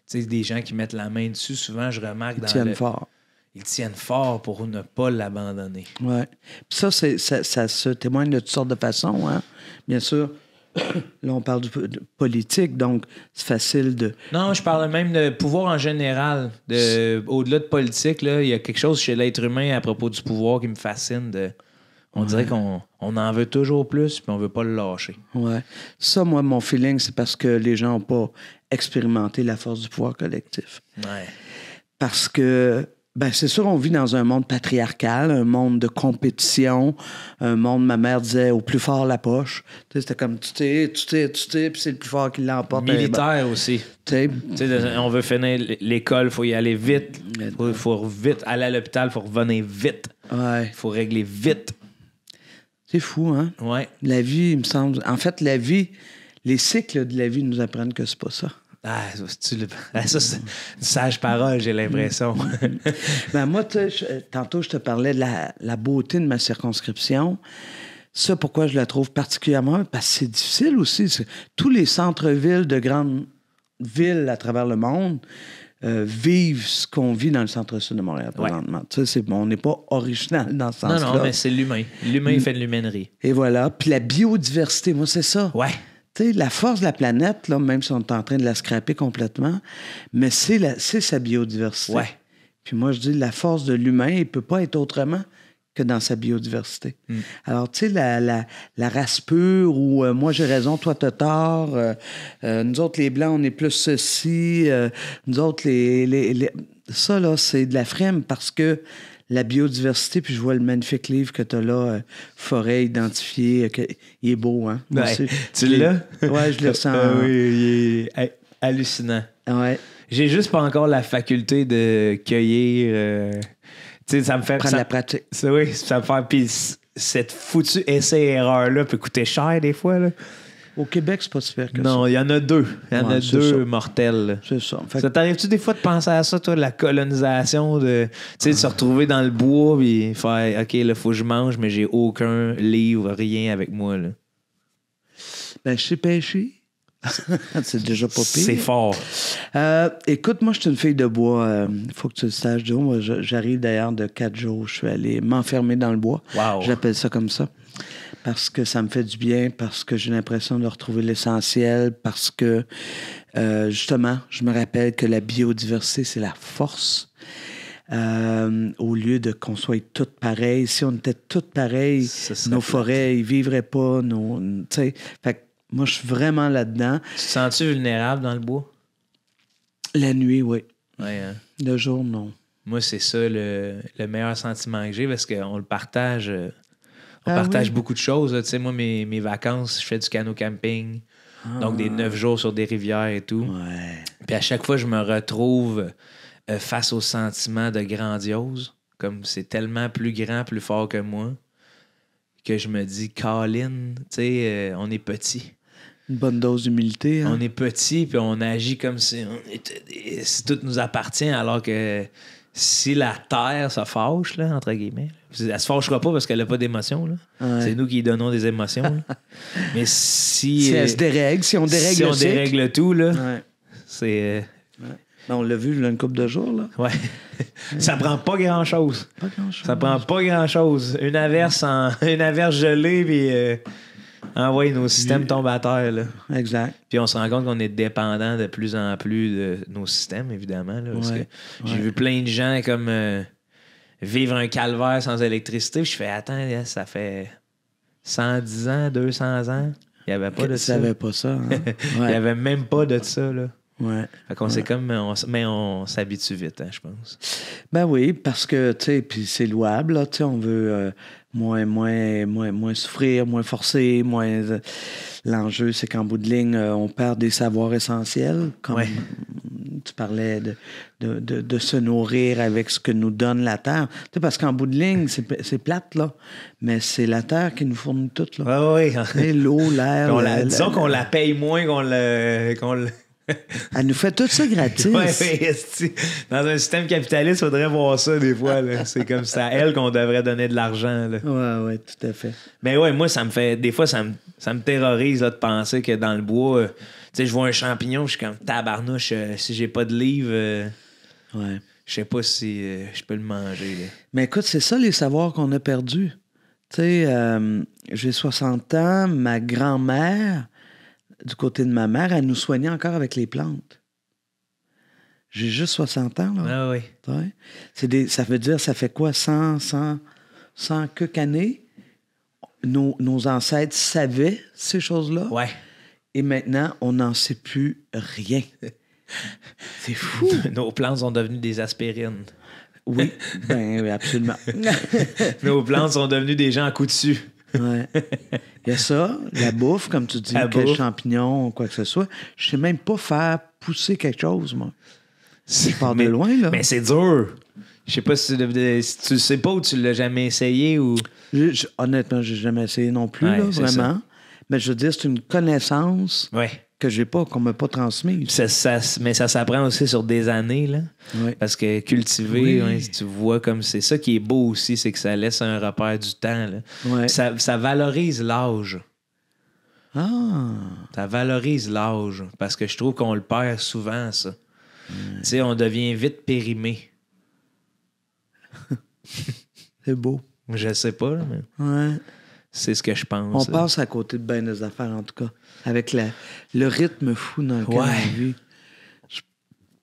Tu sais, des gens qui mettent la main dessus, souvent, je remarque Ils tiennent fort. Ils tiennent fort pour ne pas l'abandonner. Oui. Puis ça se témoigne de toutes sortes de façons, hein. Bien sûr, là, on parle de politique, donc c'est facile de... Non, je parle même de pouvoir en général. Au-delà de politique, là, il y a quelque chose chez l'être humain à propos du pouvoir qui me fascine. On dirait qu'on en veut toujours plus, puis on veut pas le lâcher. Oui. Ça, moi, mon feeling, c'est parce que les gens n'ont pas expérimenté la force du pouvoir collectif. Ouais. Parce que... Ben, c'est sûr, on vit dans un monde patriarcal, un monde de compétition, un monde, ma mère disait, au plus fort la poche. Tu sais, c'était comme tu t'es, puis c'est le plus fort qui l'emporte. Militaire aussi. Tu sais, on veut finir l'école, il faut y aller vite. Il faut vite aller à l'hôpital, il faut revenir vite. Ouais. Il faut régler vite. C'est fou, hein? Ouais. La vie, il me semble... En fait, la vie, les cycles de la vie nous apprennent que c'est pas ça. Ça, c'est une sage parole, j'ai l'impression. Ben moi, tantôt, je te parlais de la beauté de ma circonscription. Ça, pourquoi je la trouve particulièrement? Parce que c'est difficile aussi. Tous les centres-villes de grandes villes à travers le monde vivent ce qu'on vit dans le centre-sud de Montréal présentement. Ouais. On n'est pas original dans ce sens-là. Non, mais c'est l'humain. L'humain fait de l'humainerie. Et voilà. Puis la biodiversité, moi, c'est ça. Ouais. Tu sais, la force de la planète, là, même si on est en train de la scraper complètement, mais c'est sa biodiversité. Ouais. Puis moi, je dis, la force de l'humain, il ne peut pas être autrement que dans sa biodiversité. Alors, tu sais, la race pure où moi, j'ai raison, toi, t'as tort, nous autres, les Blancs, on est plus ceci, nous autres, ça, là, c'est de la frime parce que la biodiversité, puis je vois le magnifique livre que tu as là, Forêt identifiée. Il est beau, hein? Moi aussi, tu l'as? Ouais, je le ressens. Oui, il est hallucinant. Ouais. J'ai juste pas encore la faculté de cueillir. Tu sais, ça me fait. Prendre la pratique. Oui, ça me fait. Puis cette foutue essai-erreur-là peut coûter cher des fois, là. Au Québec, c'est pas super que ça. Non, il y en a deux. Il y en a deux mortels. C'est ça. Ça t'arrive-tu des fois de penser à ça, toi, la colonisation, de se retrouver dans le bois et faire OK, là, faut que je mange, mais j'ai aucun livre, rien avec moi, là. Ben, je sais pêcher. C'est déjà pas pire. C'est fort. Écoute, moi, je suis une fille de bois. Il faut que tu le saches, Joe. Moi, j'arrive d'ailleurs de 4 jours. Je suis allé m'enfermer dans le bois. Wow. J'appelle ça comme ça. Parce que ça me fait du bien, parce que j'ai l'impression de retrouver l'essentiel, parce que, justement, je me rappelle que la biodiversité, c'est la force. Au lieu de qu'on soit toutes pareilles. Si on était toutes pareilles, nos forêts, ils vivraient pas. Fait que moi, je suis vraiment là-dedans. Tu te sens-tu vulnérable dans le bois? La nuit, oui. Ouais, hein? Le jour, non. Moi, c'est ça le meilleur sentiment que j'ai parce qu'on le partage. On partage beaucoup de choses. Tu sais, moi, mes vacances, je fais du canot camping. Donc, des 9 jours sur des rivières et tout. Ouais. Puis à chaque fois, je me retrouve face au sentiment de grandiose. Comme c'est tellement plus grand, plus fort que moi, que je me dis, Colin, tu sais, on est petit. Une bonne dose d'humilité. Hein? On est petit, puis on agit comme si si tout nous appartient, alors que si la Terre se fâche, là, entre guillemets, elle se fâchera pas parce qu'elle n'a pas d'émotion. Là. Ouais. C'est nous qui lui donnons des émotions. Mais si elle se dérègle, si on dérègle si on dérègle tout, là, c'est... Ben, on l'a vu là, une couple de jours. Là. Ouais. Ça prend pas grand-chose. Pas grand-chose. Ça prend pas grand-chose. Une averse gelée, puis envoyer nos systèmes tombent à terre. Là. Exact. Puis on se rend compte qu'on est dépendant de plus en plus de nos systèmes, évidemment. Là, parce que j'ai vu plein de gens comme vivre un calvaire sans électricité. Je fais, attends, ça fait 110 ans, 200 ans. Il n'y avait pas de ça. Il n'y avait pas ça. Hein? Il n'y avait même pas de ça. Là. Ouais. Fait qu'on c'est comme... mais on s'habitue vite, hein, je pense. Ben oui, parce que, tu sais, puis c'est louable, là, tu sais, on veut moins souffrir, moins forcer, moins... L'enjeu, c'est qu'en bout de ligne, on perd des savoirs essentiels, comme tu parlais de se nourrir avec ce que nous donne la Terre. Tu sais, parce qu'en bout de ligne, c'est plate, là, mais c'est la Terre qui nous fournit tout, là. Oui. L'eau, l'air... disons qu'on la paye moins qu'on le... Elle nous fait tout ça gratis. Oui, dans un système capitaliste, il faudrait voir ça des fois. Là. C'est comme ça à elle qu'on devrait donner de l'argent. Oui, tout à fait. Mais ouais, moi, ça me fait. Des fois, ça me terrorise là, de penser que dans le bois, tu sais, je vois un champignon, je suis comme tabarnouche, si j'ai pas de livre, je sais pas si je peux le manger. Là. Mais écoute, c'est ça les savoirs qu'on a perdus. Tu sais, j'ai 60 ans, ma grand-mère. Du côté de ma mère, elle nous soignait encore avec les plantes. J'ai juste 60 ans, là. Ah oui. Ouais. Ça veut dire, ça fait quoi, 100 quelques années? Nos ancêtres savaient ces choses-là. Ouais. Et maintenant, on n'en sait plus rien. C'est fou. Nos plantes sont devenues des aspirines. Oui, ben absolument. Nos plantes sont devenues des gens à coups dessus. Ouais. Il y a ça, la bouffe, comme tu dis, les champignons, quoi que ce soit. Je sais même pas faire pousser quelque chose, moi. Je pars de loin, là. Mais c'est dur. Je sais pas si tu le sais pas ou tu l'as jamais essayé ou... Honnêtement, j'ai jamais essayé non plus, là, vraiment. Ça. Mais je veux dire, c'est une connaissance que j'ai pas, qu'on m'a pas transmise. Mais ça s'apprend aussi sur des années, là. Ouais. Parce que cultiver, tu vois comme c'est ça qui est beau aussi, c'est que ça laisse un repère du temps, là. Ouais. Ça valorise l'âge. Ah! Ça valorise l'âge. Parce que je trouve qu'on le perd souvent, ça. Tu sais, on devient vite périmé. C'est beau. Je sais pas, là, mais... Ouais. C'est ce que je pense. On passe à côté de bien des affaires, en tout cas. Avec le rythme fou dans lequel on vit. Je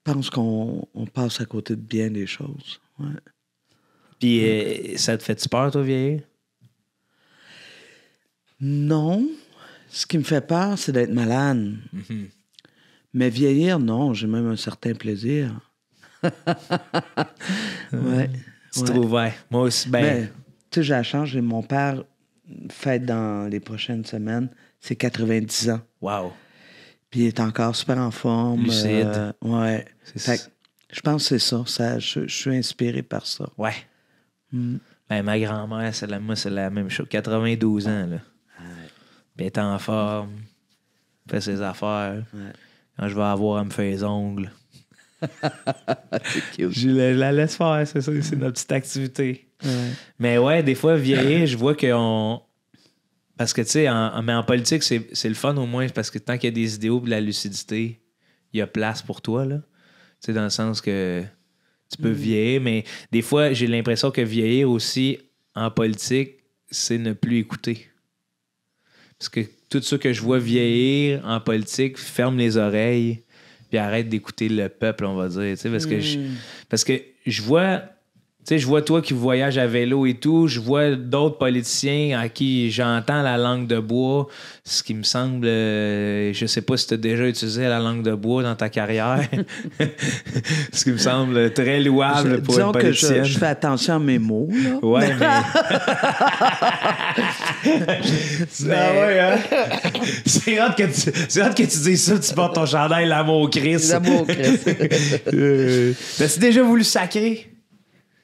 pense qu'on passe à côté de bien des choses. Ouais. Puis, ça te fait-tu peur, toi, vieillir? Non. Ce qui me fait peur, c'est d'être malade. Mm-hmm. Mais vieillir, non. J'ai même un certain plaisir. Ouais. Tu trouves, ouais. Moi aussi, ben... Tu sais, j'ai la chance, mon père fête dans les prochaines semaines, c'est 90 ans. Wow. Puis il est encore super en forme. Lucide. Ouais. Fait je pense que c'est ça. Je suis inspiré par ça. Ouais. Ben, ma grand-mère, moi, c'est la même chose. 92 ans, là. Ouais. Puis elle est en forme. Fait ses affaires. Ouais. Quand je vais avoir, elle me fait les ongles. C'est cute. Je la laisse faire, c'est ça. C'est notre petite activité. Ouais. Mais ouais, des fois, vieillir, je vois qu'on... Parce que, tu sais, en politique, c'est le fun au moins, parce que tant qu'il y a des idéaux et de la lucidité, il y a place pour toi, là. Tu sais, dans le sens que tu peux vieillir, mais des fois, j'ai l'impression que vieillir aussi en politique, c'est ne plus écouter. Parce que tout ça que je vois vieillir en politique, ferme les oreilles puis arrête d'écouter le peuple, on va dire. Tu sais, parce que je vois... Tu sais, je vois toi qui voyages à vélo et tout, je vois d'autres politiciens à qui j'entends la langue de bois, ce qui me semble, je sais pas si tu as déjà utilisé la langue de bois dans ta carrière, ce qui me semble très louable pour une politicienne. Disons que je fais attention à mes mots, là. Ouais, mais... ouais, hein? C'est hâte que tu dises ça, tu portes ton chandail l'amour Christ. L'amour Christ. T'as-tu déjà voulu sacrer?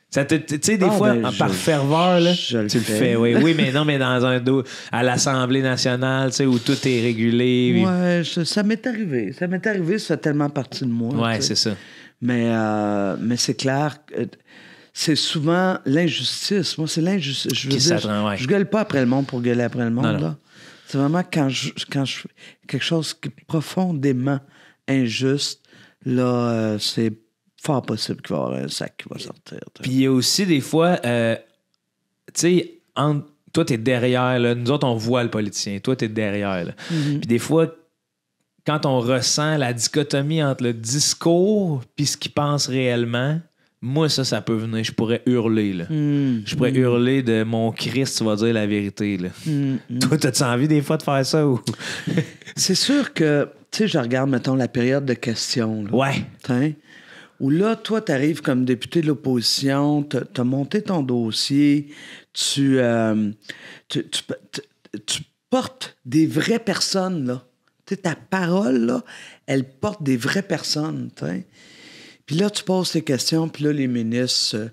Tu sais, des fois, par ferveur, là, tu le fais. Oui, mais non, mais dans un dos à l'Assemblée nationale, tu sais, où tout est régulé. Ouais, ça m'est arrivé. Ça fait tellement partie de moi. Ouais, c'est ça. Mais c'est clair, c'est souvent l'injustice. Moi, c'est l'injustice. Je gueule pas après le monde pour gueuler après le monde. Non. Là. C'est vraiment quand je fais quelque chose qui est profondément injuste, là, c'est fort possible qu'il va y avoir un sac qui va sortir. Puis il y a aussi des fois, tu sais, toi, t'es derrière, là. Nous autres, on voit le politicien. Toi, t'es derrière, là. Mm-hmm. Puis des fois, quand on ressent la dichotomie entre le discours puis ce qu'il pense réellement, moi, ça peut venir. Je pourrais hurler, là. Je pourrais hurler de mon Christ, tu vas dire la vérité, là. Toi, t'as-tu envie des fois de faire ça? Ou... C'est sûr que, tu sais, je regarde, mettons, la période de questions. Là. Ouais. T'sais? Où là, toi, tu arrives comme député de l'opposition, tu as monté ton dossier, tu portes des vraies personnes, là. Tu sais, ta parole, là, elle porte des vraies personnes, t'sais. Puis là, tu poses tes questions, puis là, les ministres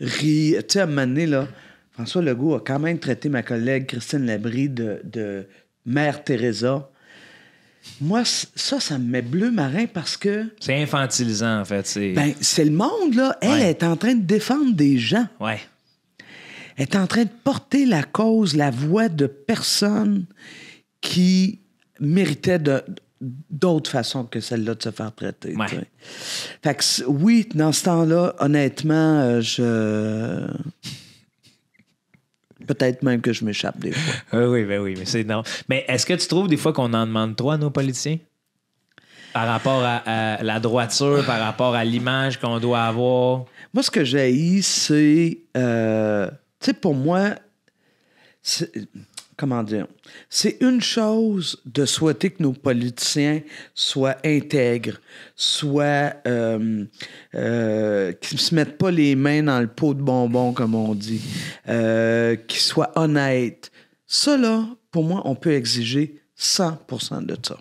rient. Tu sais, à un moment donné, là, François Legault a quand même traité ma collègue Christine Labrie de Mère Teresa. Moi, ça me met bleu marin parce que... C'est infantilisant, en fait. C'est le monde, là. Elle est en train de défendre des gens. Ouais. Elle est en train de porter la cause, la voix de personnes qui méritaient d'autres façons que celle-là de se faire traiter. Ouais. Fait que, oui, dans ce temps-là, honnêtement, peut-être même que je m'échappe des fois. Oui, mais c'est non. Mais est-ce que tu trouves des fois qu'on en demande trop à nos politiciens? Par rapport à la droiture, par rapport à l'image qu'on doit avoir? Moi, ce que j'ai, c'est... tu sais, pour moi, comment dire? C'est une chose de souhaiter que nos politiciens soient intègres, soient... qu'ils ne se mettent pas les mains dans le pot de bonbons, comme on dit, qu'ils soient honnêtes. Ça, là, pour moi, on peut exiger 100% de ça.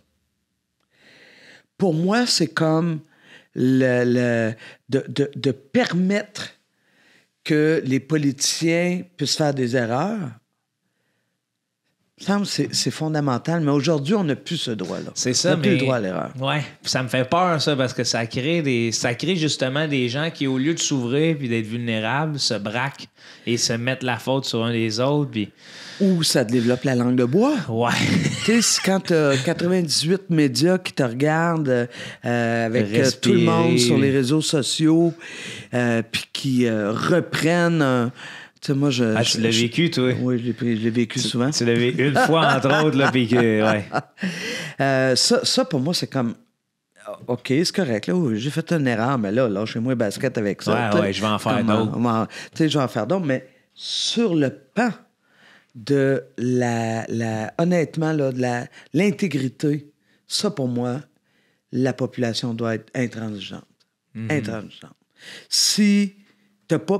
Pour moi, c'est comme de permettre que les politiciens puissent faire des erreurs. Il me semble que c'est fondamental, mais aujourd'hui, on n'a plus ce droit-là. C'est ça, on n'a plus le droit à l'erreur. Oui, ça me fait peur, ça, parce que ça crée justement des gens qui, au lieu de s'ouvrir puis d'être vulnérables, se braquent et se mettent la faute sur un des autres. Puis... Ou ça développe la langue de bois. Ouais. Tu sais, quand tu as 98 médias qui te regardent avec tout le monde sur les réseaux sociaux, puis qui reprennent... Tu sais, moi, tu l'as vécu, toi? Oui, je l'ai vécu souvent. Tu l'as vécu une fois, entre autres, là, puis que... Ouais. Ça, pour moi, c'est comme... OK, c'est correct, là. J'ai fait une erreur, mais là, lâchez-moi basket avec ça. Ouais, je vais en faire d'autres. Tu sais, je vais en faire d'autres, mais sur le pan de honnêtement, là, de l'intégrité, ça, pour moi, la population doit être intransigeante. Intransigeante. Si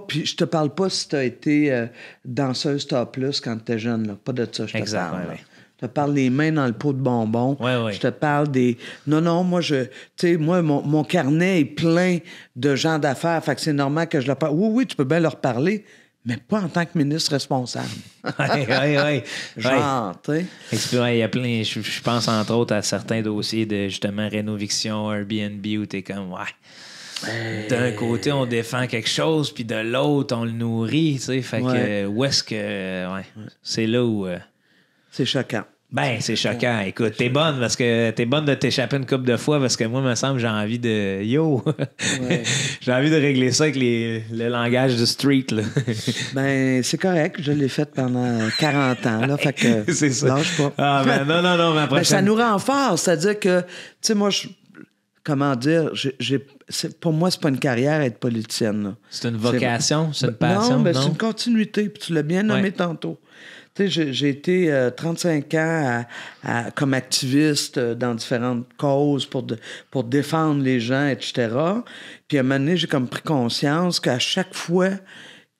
Puis je te parle pas si t'as été danseuse topless quand t'étais jeune, là. Pas de ça, je te parle. Ouais. Je te parle des mains dans le pot de bonbons. Ouais. Je te parle des... Non, moi, tu sais, mon carnet est plein de gens d'affaires, fait que c'est normal que je leur parle. Oui, tu peux bien leur parler, mais pas en tant que ministre responsable. Oui. Genre, tu sais. Il y a plein... Je pense, entre autres, à certains dossiers de, justement, rénoviction, Airbnb, où t'es comme, d'un côté, on défend quelque chose, puis de l'autre, on le nourrit, tu sais. Fait que, où est-ce que... c'est là où... C'est choquant. Ben, c'est choquant. Écoute, t'es bonne parce que t'es bonne de t'échapper une couple de fois parce que moi, il me semble, j'ai envie de... j'ai envie de régler ça avec le langage du street, là. Ben, c'est correct. Je l'ai fait pendant 40 ans, là. Fait que... c'est ça. Lâche pas. Ah, ben non, mais après... Ben, ça nous rend fort. C'est-à-dire que, tu sais, moi, comment dire, pour moi, c'est pas une carrière être politicienne, là. C'est une vocation, c'est une passion, non? C'est une continuité. Puis tu l'as bien nommé tantôt. Tu sais, j'ai été 35 ans comme activiste dans différentes causes pour défendre les gens, etc. Puis à un moment donné, j'ai comme pris conscience qu'à chaque fois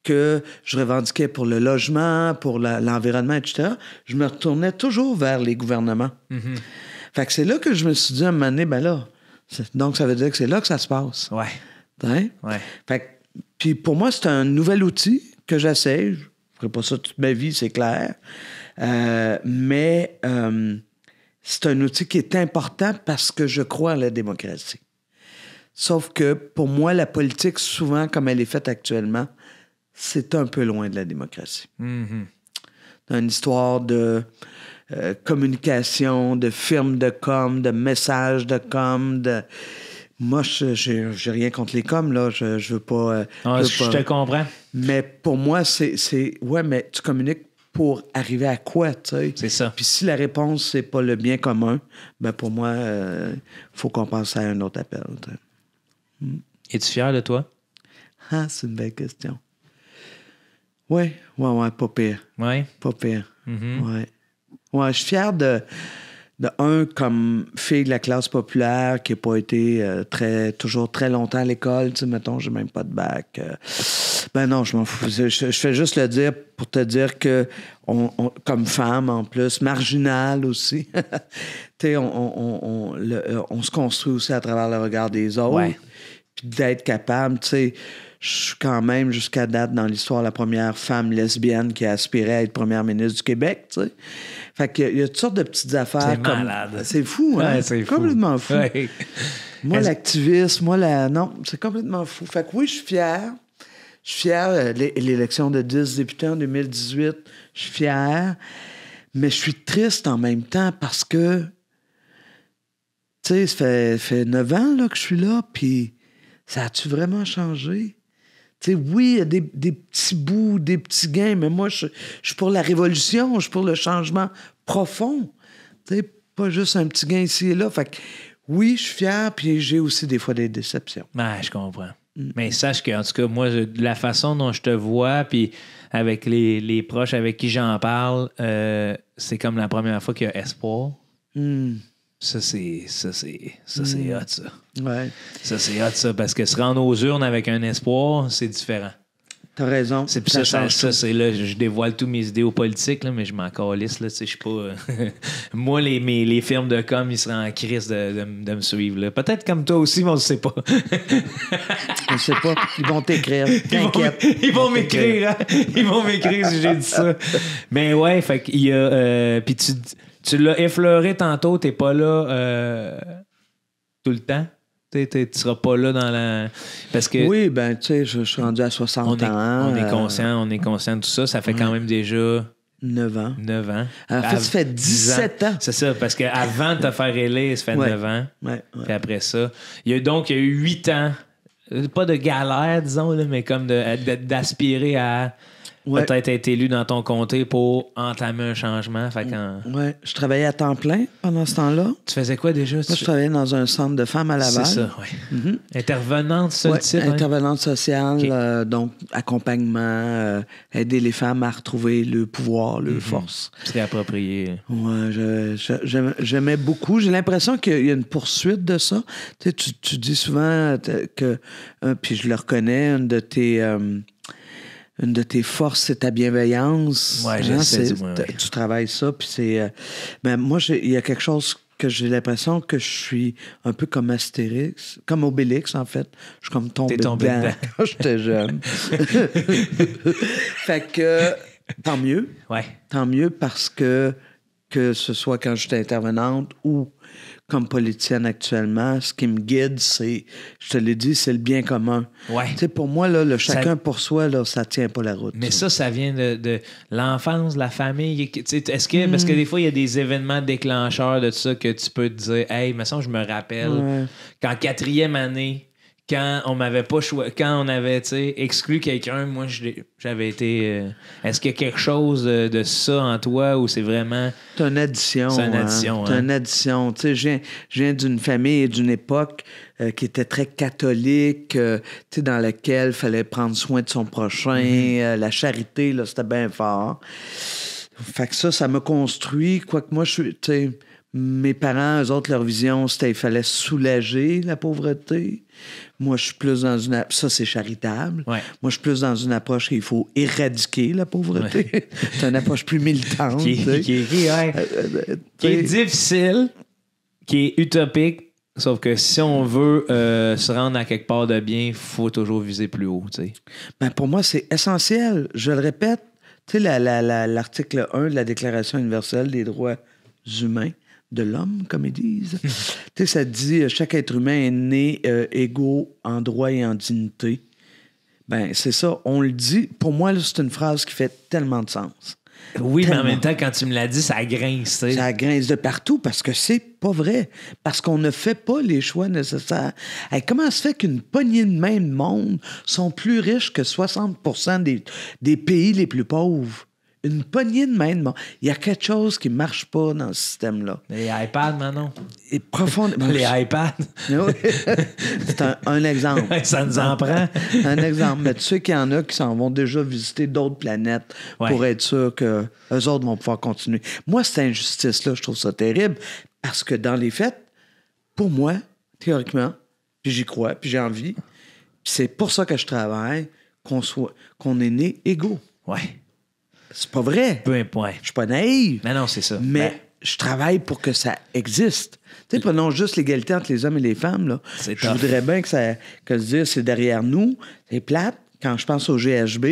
que je revendiquais pour le logement, pour l'environnement, etc., je me retournais toujours vers les gouvernements. Mm-hmm. Fait que c'est là que je me suis dit à un moment donné, ben là, donc ça veut dire que c'est là que ça se passe. Ouais. Hein? Ouais. Fait que, puis pour moi, c'est un nouvel outil que j'essaie. Je ne ferai pas ça toute ma vie, c'est clair. Mais c'est un outil qui est important parce que je crois à la démocratie. Sauf que pour moi, la politique, souvent, comme elle est faite actuellement, c'est un peu loin de la démocratie. Mm-hmm. C'est une histoire de communication, de firmes de com, de messages de com, de... Moi, j'ai rien contre les coms, là. Je veux pas... je te comprends. Mais pour moi, c'est... Ouais, mais tu communiques pour arriver à quoi, tu sais? C'est ça. Puis si la réponse, c'est pas le bien commun, ben pour moi, faut qu'on pense à un autre appel. Es-tu fier de toi? Ah, c'est une belle question. Ouais, pas pire. Ouais? Pas pire. Mm-hmm. Ouais, je suis fier de comme fille de la classe populaire qui n'a pas été toujours très longtemps à l'école, tu sais, mettons, j'ai même pas de bac. Ben non, je m'en fous. Je fais juste le dire pour te dire que, comme femme en plus, marginale aussi, tu sais, on se construit aussi à travers le regard des autres. Ouais. Puis d'être capable, tu sais, je suis quand même, jusqu'à date, dans l'histoire, la première femme lesbienne qui a aspiré à être première ministre du Québec, tu sais. Fait qu'il y a toutes sortes de petites affaires. C'est malade. C'est fou, hein? Ouais, c'est complètement fou. Ouais. Moi, l'activisme, non, c'est complètement fou. Fait que oui, je suis fier. Je suis fier. L'élection de 10 députés en 2018, je suis fier. Mais je suis triste en même temps parce que, tu sais, ça fait 9 ans là, que je suis là, puis ça a-tu vraiment changé? Tu sais, oui, il y a des petits bouts, des petits gains, mais moi, je suis pour la révolution, je suis pour le changement profond. Tu sais, pas juste un petit gain ici et là. Fait que, oui, je suis fier, puis j'ai aussi des fois des déceptions. Ouais, je comprends. Mais sache qu'en tout cas, moi, de la façon dont je te vois, puis avec les proches avec qui j'en parle, c'est comme la première fois qu'il y a espoir. Ça, c'est hot, ça. Ouais. Ça, c'est hot, ça, parce que se rendre aux urnes avec un espoir, c'est différent. T'as raison. C'est ça, c'est là, je dévoile tous mes idéaux politiques, là, mais je m'en calisse, là, tu sais, je suis pas... Moi, les firmes de com, ils seraient en crise de me suivre, là. Peut-être comme toi aussi, mais on ne sait pas. On ne sait pas. Ils vont t'écrire. T'inquiète. Ils vont m'écrire, hein? Ils vont m'écrire si j'ai dit ça. Mais ouais, fait qu'il y a... puis tu l'as effleuré tantôt, t'es pas là tout le temps. Tu seras pas là dans la... Parce que... Oui, ben tu sais, je suis rendu à 60 ans. On est conscient de tout ça. Ça fait quand même déjà... 9 ans. 9 ans. En fait, ça fait 17 ans. C'est ça, parce qu'avant de te faire élire, ça fait 9 ans. Ouais. Puis après ça, il y a eu 8 ans, pas de galère, disons, là, mais comme d'aspirer à peut-être être élu dans ton comté pour entamer un changement. Fait Oui, je travaillais à temps plein pendant ce temps-là. Tu faisais quoi déjà? Moi, je travaillais dans un centre de femmes à Laval. C'est ça, oui. Intervenante, ça, le titre? Intervenante sociale, donc accompagnement, aider les femmes à retrouver le pouvoir, le force. C'est approprié. Oui, j'aimais beaucoup. J'ai l'impression qu'il y a une poursuite de ça. Tu dis souvent que, puis je le reconnais, une de tes forces, c'est ta bienveillance. Oui, j'essaie. Tu travailles ça, puis c'est... mais moi, il y a quelque chose que j'ai l'impression que je suis un peu comme Astérix, comme Obélix, en fait. Je suis comme tombé dedans quand j'étais jeune. Fait que, tant mieux. Ouais. Tant mieux parce que ce soit quand j'étais intervenante ou comme politicienne actuellement, ce qui me guide, c'est, je te l'ai dit, c'est le bien commun. Ouais. Tu sais, pour moi, là, le chacun pour soi, là, ça tient pas la route. Mais ça vient de l'enfance, de la famille. Est-ce que, parce que des fois, il y a des événements déclencheurs de ça que tu peux te dire, hey, me semble, je me rappelle, qu'en 4e année, quand on m'avait pas quand on avait exclu quelqu'un, moi j'avais été. Est-ce qu'il y a quelque chose de ça en toi ou c'est vraiment. C'est une addition. C'est une addition. C'est une addition. Tu sais, je viens d'une famille et d'une époque qui était très catholique, dans laquelle il fallait prendre soin de son prochain. La charité, là, c'était bien fort. Fait que ça me construit. Quoique moi, je suis. Tu sais, mes parents, eux autres, leur vision, c'était qu'il fallait soulager la pauvreté. Moi, je suis plus dans une... Ça, c'est charitable. Ouais. Moi, je suis plus dans une approche qu'il faut éradiquer la pauvreté. Ouais. C'est une approche plus militante. qui est difficile, qui est utopique, sauf que si on veut se rendre à quelque part de bien, il faut toujours viser plus haut. Ben, pour moi, c'est essentiel. Je le répète, tu sais, l'article 1 de la Déclaration universelle des droits humains, de l'homme, comme ils disent. Tu sais, ça dit chaque être humain est né égaux en droit et en dignité. Ben, c'est ça. On le dit. Pour moi, là, c'est une phrase qui fait tellement de sens. Oui, tellement. Mais en même temps, quand tu me l'as dit, ça grince. T'sais. Ça grince de partout parce que c'est pas vrai. Parce qu'on ne fait pas les choix nécessaires. Hey, comment se fait qu'une poignée de main de monde sont plus riches que 60% des pays les plus pauvres? Une poignée de main de monde. Il y a quelque chose qui ne marche pas dans ce système-là. Les iPads, Manon. Et profondément. Les iPads. C'est un exemple. Ça nous en prend. Un exemple. Mais tu sais qu'il y en a qui s'en vont déjà visiter d'autres planètes pour être sûr qu'eux autres vont pouvoir continuer. Moi, cette injustice-là, je trouve ça terrible parce que dans les faits, pour moi, théoriquement, puis j'y crois, puis j'ai envie, puis c'est pour ça que je travaille, qu'on est nés égaux. Ouais. C'est pas vrai. Peu importe. Je suis pas naïf. Non, c'est ça. Mais je travaille pour que ça existe. Tu sais, prenons juste l'égalité entre les hommes et les femmes. Là. Je voudrais bien que se dire c'est derrière nous. C'est plate. Quand je pense au GHB,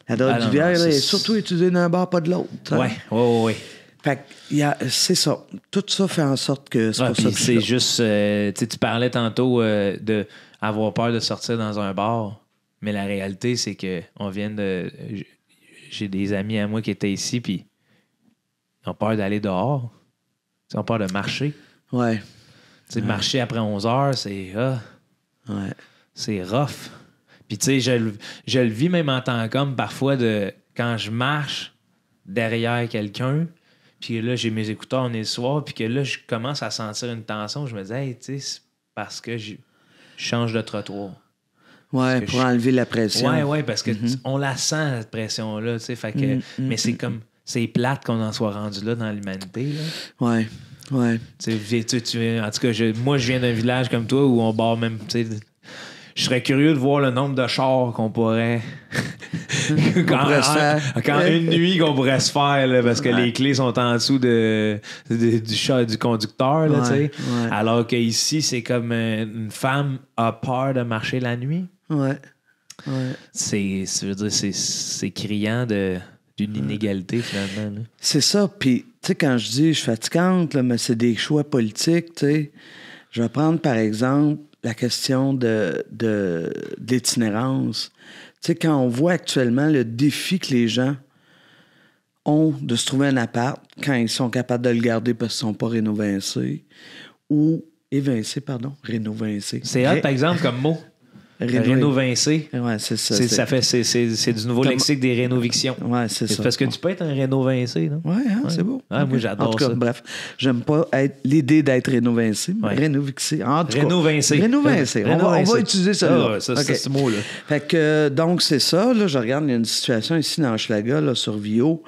la drogue du bière est surtout utilisée d'un bord, pas de l'autre. Oui. Fait que c'est ça. Tout ça fait en sorte que c'est pas ça que c'est juste... tu parlais tantôt d'avoir peur de sortir dans un bar, mais la réalité, c'est qu'on vient de... J'ai des amis à moi qui étaient ici, puis ils ont peur d'aller dehors. Ils ont peur de marcher. Ouais. Marcher après 11 heures, c'est... c'est rough. Puis, tu sais, je le vis même en tant qu'homme, parfois, quand je marche derrière quelqu'un, puis là, j'ai mes écouteurs, on est le soir, puis que là, je commence à sentir une tension. Je me dis, hey, tu sais, c'est parce que je change de trottoir. Oui, pour enlever la pression. Oui, parce que on la sent, cette pression-là, tu sais, fait que... mais c'est comme... C'est plate qu'on en soit rendu là dans l'humanité, là. Oui. En tout cas, moi, je viens d'un village comme toi où on barre même, tu sais... Je serais curieux de voir le nombre de chars qu'on pourrait... quand une nuit qu'on pourrait se faire, là, parce que les clés sont en dessous du char du conducteur, là, tu sais. Alors qu'ici, c'est comme une femme a peur de marcher la nuit. Ouais. C'est criant d'une inégalité, finalement. Là. C'est ça. Puis, tu sais, quand je dis je suis fatigante, là, mais c'est des choix politiques, tu sais. Je vais prendre, par exemple, la question de l'itinérance. Tu sais, quand on voit actuellement le défi que les gens ont de se trouver un appart quand ils sont capables de le garder parce qu'ils ne sont pas rénovincés, ou rénovincés. C'est hot, par exemple, comme mot. Rénovincé. Ouais, c'est ça. C'est du nouveau lexique des rénovictions. Ouais, c'est ça. Parce que tu peux être un rénovincé, non? Ouais, c'est beau. Ah, moi, j'adore ça. En tout cas, bref, j'aime pas l'idée d'être rénovincé, mais rénovixé. En tout cas, rénovincé. On va utiliser ça. C'est ce mot-là. Fait que, donc, c'est ça. Là, je regarde, il y a une situation ici dans Hochelaga, là, sur Vio.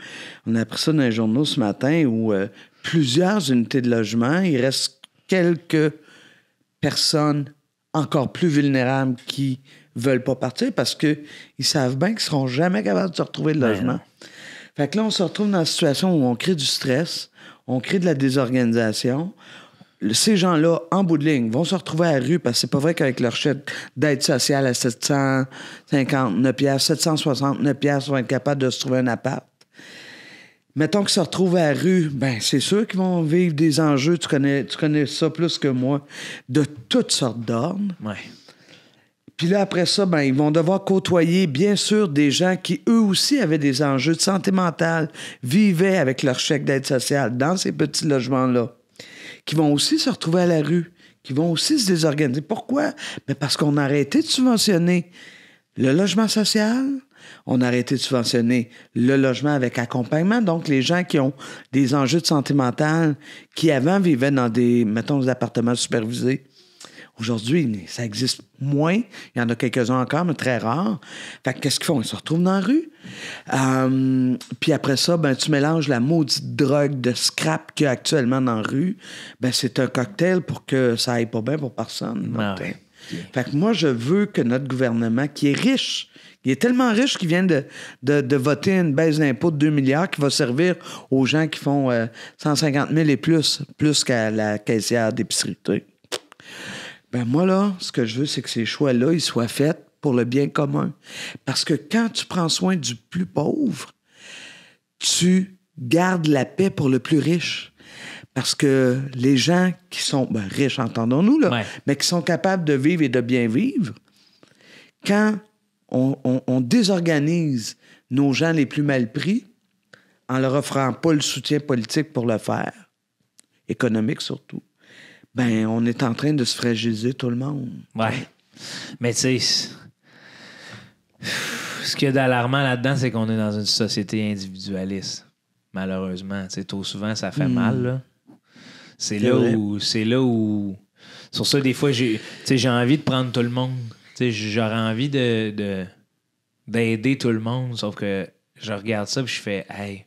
On a appris ça dans les journaux ce matin où plusieurs unités de logement, il reste quelques personnes encore plus vulnérables qui veulent pas partir parce qu'ils savent bien qu'ils seront jamais capables de se retrouver de logement. Fait que là, on se retrouve dans une situation où on crée du stress, on crée de la désorganisation. Ces gens-là, en bout de ligne, vont se retrouver à la rue parce que c'est pas vrai qu'avec leur chèque d'aide sociale à 759 piastres, 769 piastres, vont être capables de se trouver un appart. Mettons qu'ils se retrouvent à la rue, ben c'est sûr qu'ils vont vivre des enjeux, tu connais ça plus que moi, de toutes sortes d'ordres. Ouais. Puis là, après ça, ben ils vont devoir côtoyer, bien sûr, des gens qui, eux aussi, avaient des enjeux de santé mentale, vivaient avec leur chèque d'aide sociale dans ces petits logements-là, qui vont aussi se retrouver à la rue, qui vont aussi se désorganiser. Pourquoi? Ben parce qu'on a arrêté de subventionner le logement social. On a arrêté de subventionner le logement avec accompagnement. Donc, les gens qui ont des enjeux de santé mentale, qui avant vivaient dans des appartements supervisés, aujourd'hui, ça existe moins. Il y en a quelques-uns encore, mais très rares. Fait que qu'est-ce qu'ils font? Ils se retrouvent dans la rue. Puis après ça, ben, tu mélanges la maudite drogue de scrap qu'il y a actuellement dans la rue. Ben, c'est un cocktail pour que ça aille pas bien pour personne. Fait que moi, je veux que notre gouvernement, qui est riche, il est tellement riche qu'il vient de voter une baisse d'impôt de 2 milliards qui va servir aux gens qui font 150 000 et plus qu'à la caissière d'épicerie. Ben moi, là, ce que je veux, c'est que ces choix-là, ils soient faits pour le bien commun. Parce que quand tu prends soin du plus pauvre, tu gardes la paix pour le plus riche. Parce que les gens qui sont riches, entendons-nous, là, mais qui sont capables de vivre et de bien vivre, quand on désorganise nos gens les plus mal pris en leur offrant pas le soutien politique pour le faire, économique surtout, ben on est en train de se fragiliser tout le monde. Ouais. Mais tu sais, ce qu'il y a d'alarmant là-dedans, c'est qu'on est dans une société individualiste. Malheureusement. Tu sais, trop souvent, ça fait mal, là. C'est là où... Sur ça, des fois, j'ai envie de prendre tout le monde. J'aurais envie d'aider tout le monde, sauf que je regarde ça et je fais « Hey,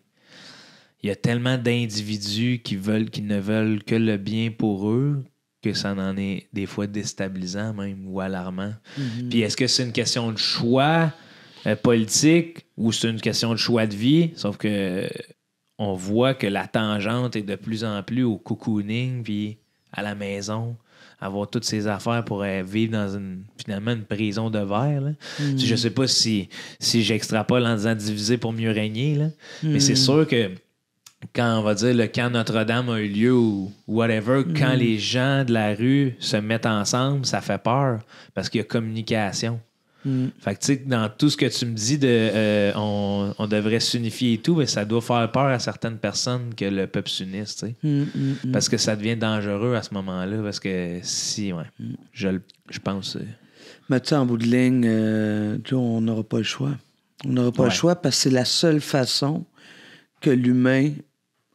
il y a tellement d'individus qui ne veulent que le bien pour eux que ça en est des fois déstabilisant même ou alarmant. Mm-hmm. Puis est-ce que c'est une question de choix politique ou c'est une question de choix de vie? Sauf que on voit que la tangente est de plus en plus au cocooning puis à la maison, avoir toutes ces affaires pour vivre dans finalement une prison de verre. Là. Mm. Je sais pas si j'extrapole en disant diviser pour mieux régner, là. Mais c'est sûr que quand on va dire le camp Notre-Dame a eu lieu ou whatever, quand les gens de la rue se mettent ensemble, ça fait peur parce qu'il y a communication. Fait que tu sais, dans tout ce que tu me dis de on devrait s'unifier et tout, mais ça doit faire peur à certaines personnes que le peuple s'unisse, tu sais. Parce que ça devient dangereux à ce moment-là, parce que je pense... Mais tu sais, en bout de ligne, on n'aura pas le choix. On n'aura pas le choix parce que c'est la seule façon que l'humain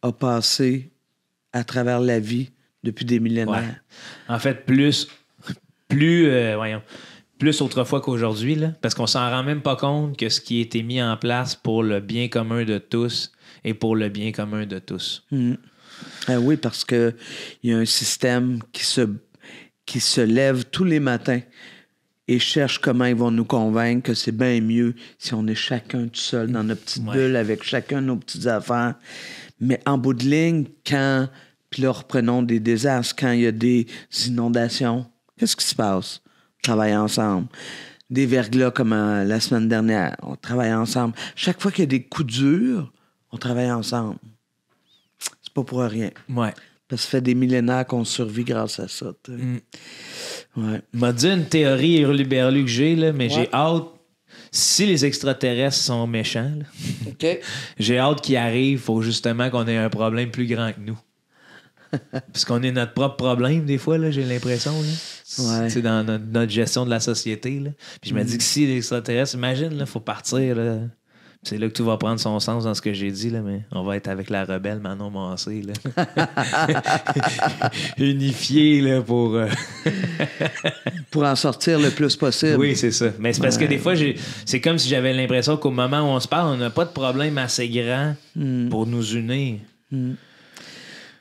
a passé à travers la vie depuis des millénaires. Ouais. En fait, plus autrefois qu'aujourd'hui, là, parce qu'on s'en rend même pas compte que ce qui a été mis en place pour le bien commun de tous est pour le bien commun de tous. Oui, parce que il y a un système qui se lève tous les matins et cherche comment ils vont nous convaincre que c'est bien mieux si on est chacun tout seul dans notre petite bulle avec chacun nos petites affaires. Mais en bout de ligne, puis là, reprenons des désastres, quand il y a des inondations, qu'est-ce qui se passe? On travaille ensemble. Des verglas comme la semaine dernière, on travaille ensemble. Chaque fois qu'il y a des coups durs, on travaille ensemble. C'est pas pour rien. Ouais. Parce que ça fait des millénaires qu'on survit grâce à ça. Ouais. M'a dit une théorie hurluberlu que j'ai, là, mais j'ai hâte. Si les extraterrestres sont méchants, là, j'ai hâte qu'ils arrivent. Il faut justement qu'on ait un problème plus grand que nous. Parce qu'on est notre propre problème, des fois, là, j'ai l'impression. Là. dans notre gestion de la société. Là. Puis je me dis que si les extraterrestres, imagine, il faut partir. Là. C'est là que tout va prendre son sens dans ce que j'ai dit, là, mais on va être avec la rebelle Manon Massé. Unifié là, pour... pour en sortir le plus possible. Oui, c'est ça. Mais c'est parce que des fois, c'est comme si j'avais l'impression qu'au moment où on se parle, on n'a pas de problème assez grand pour nous unir.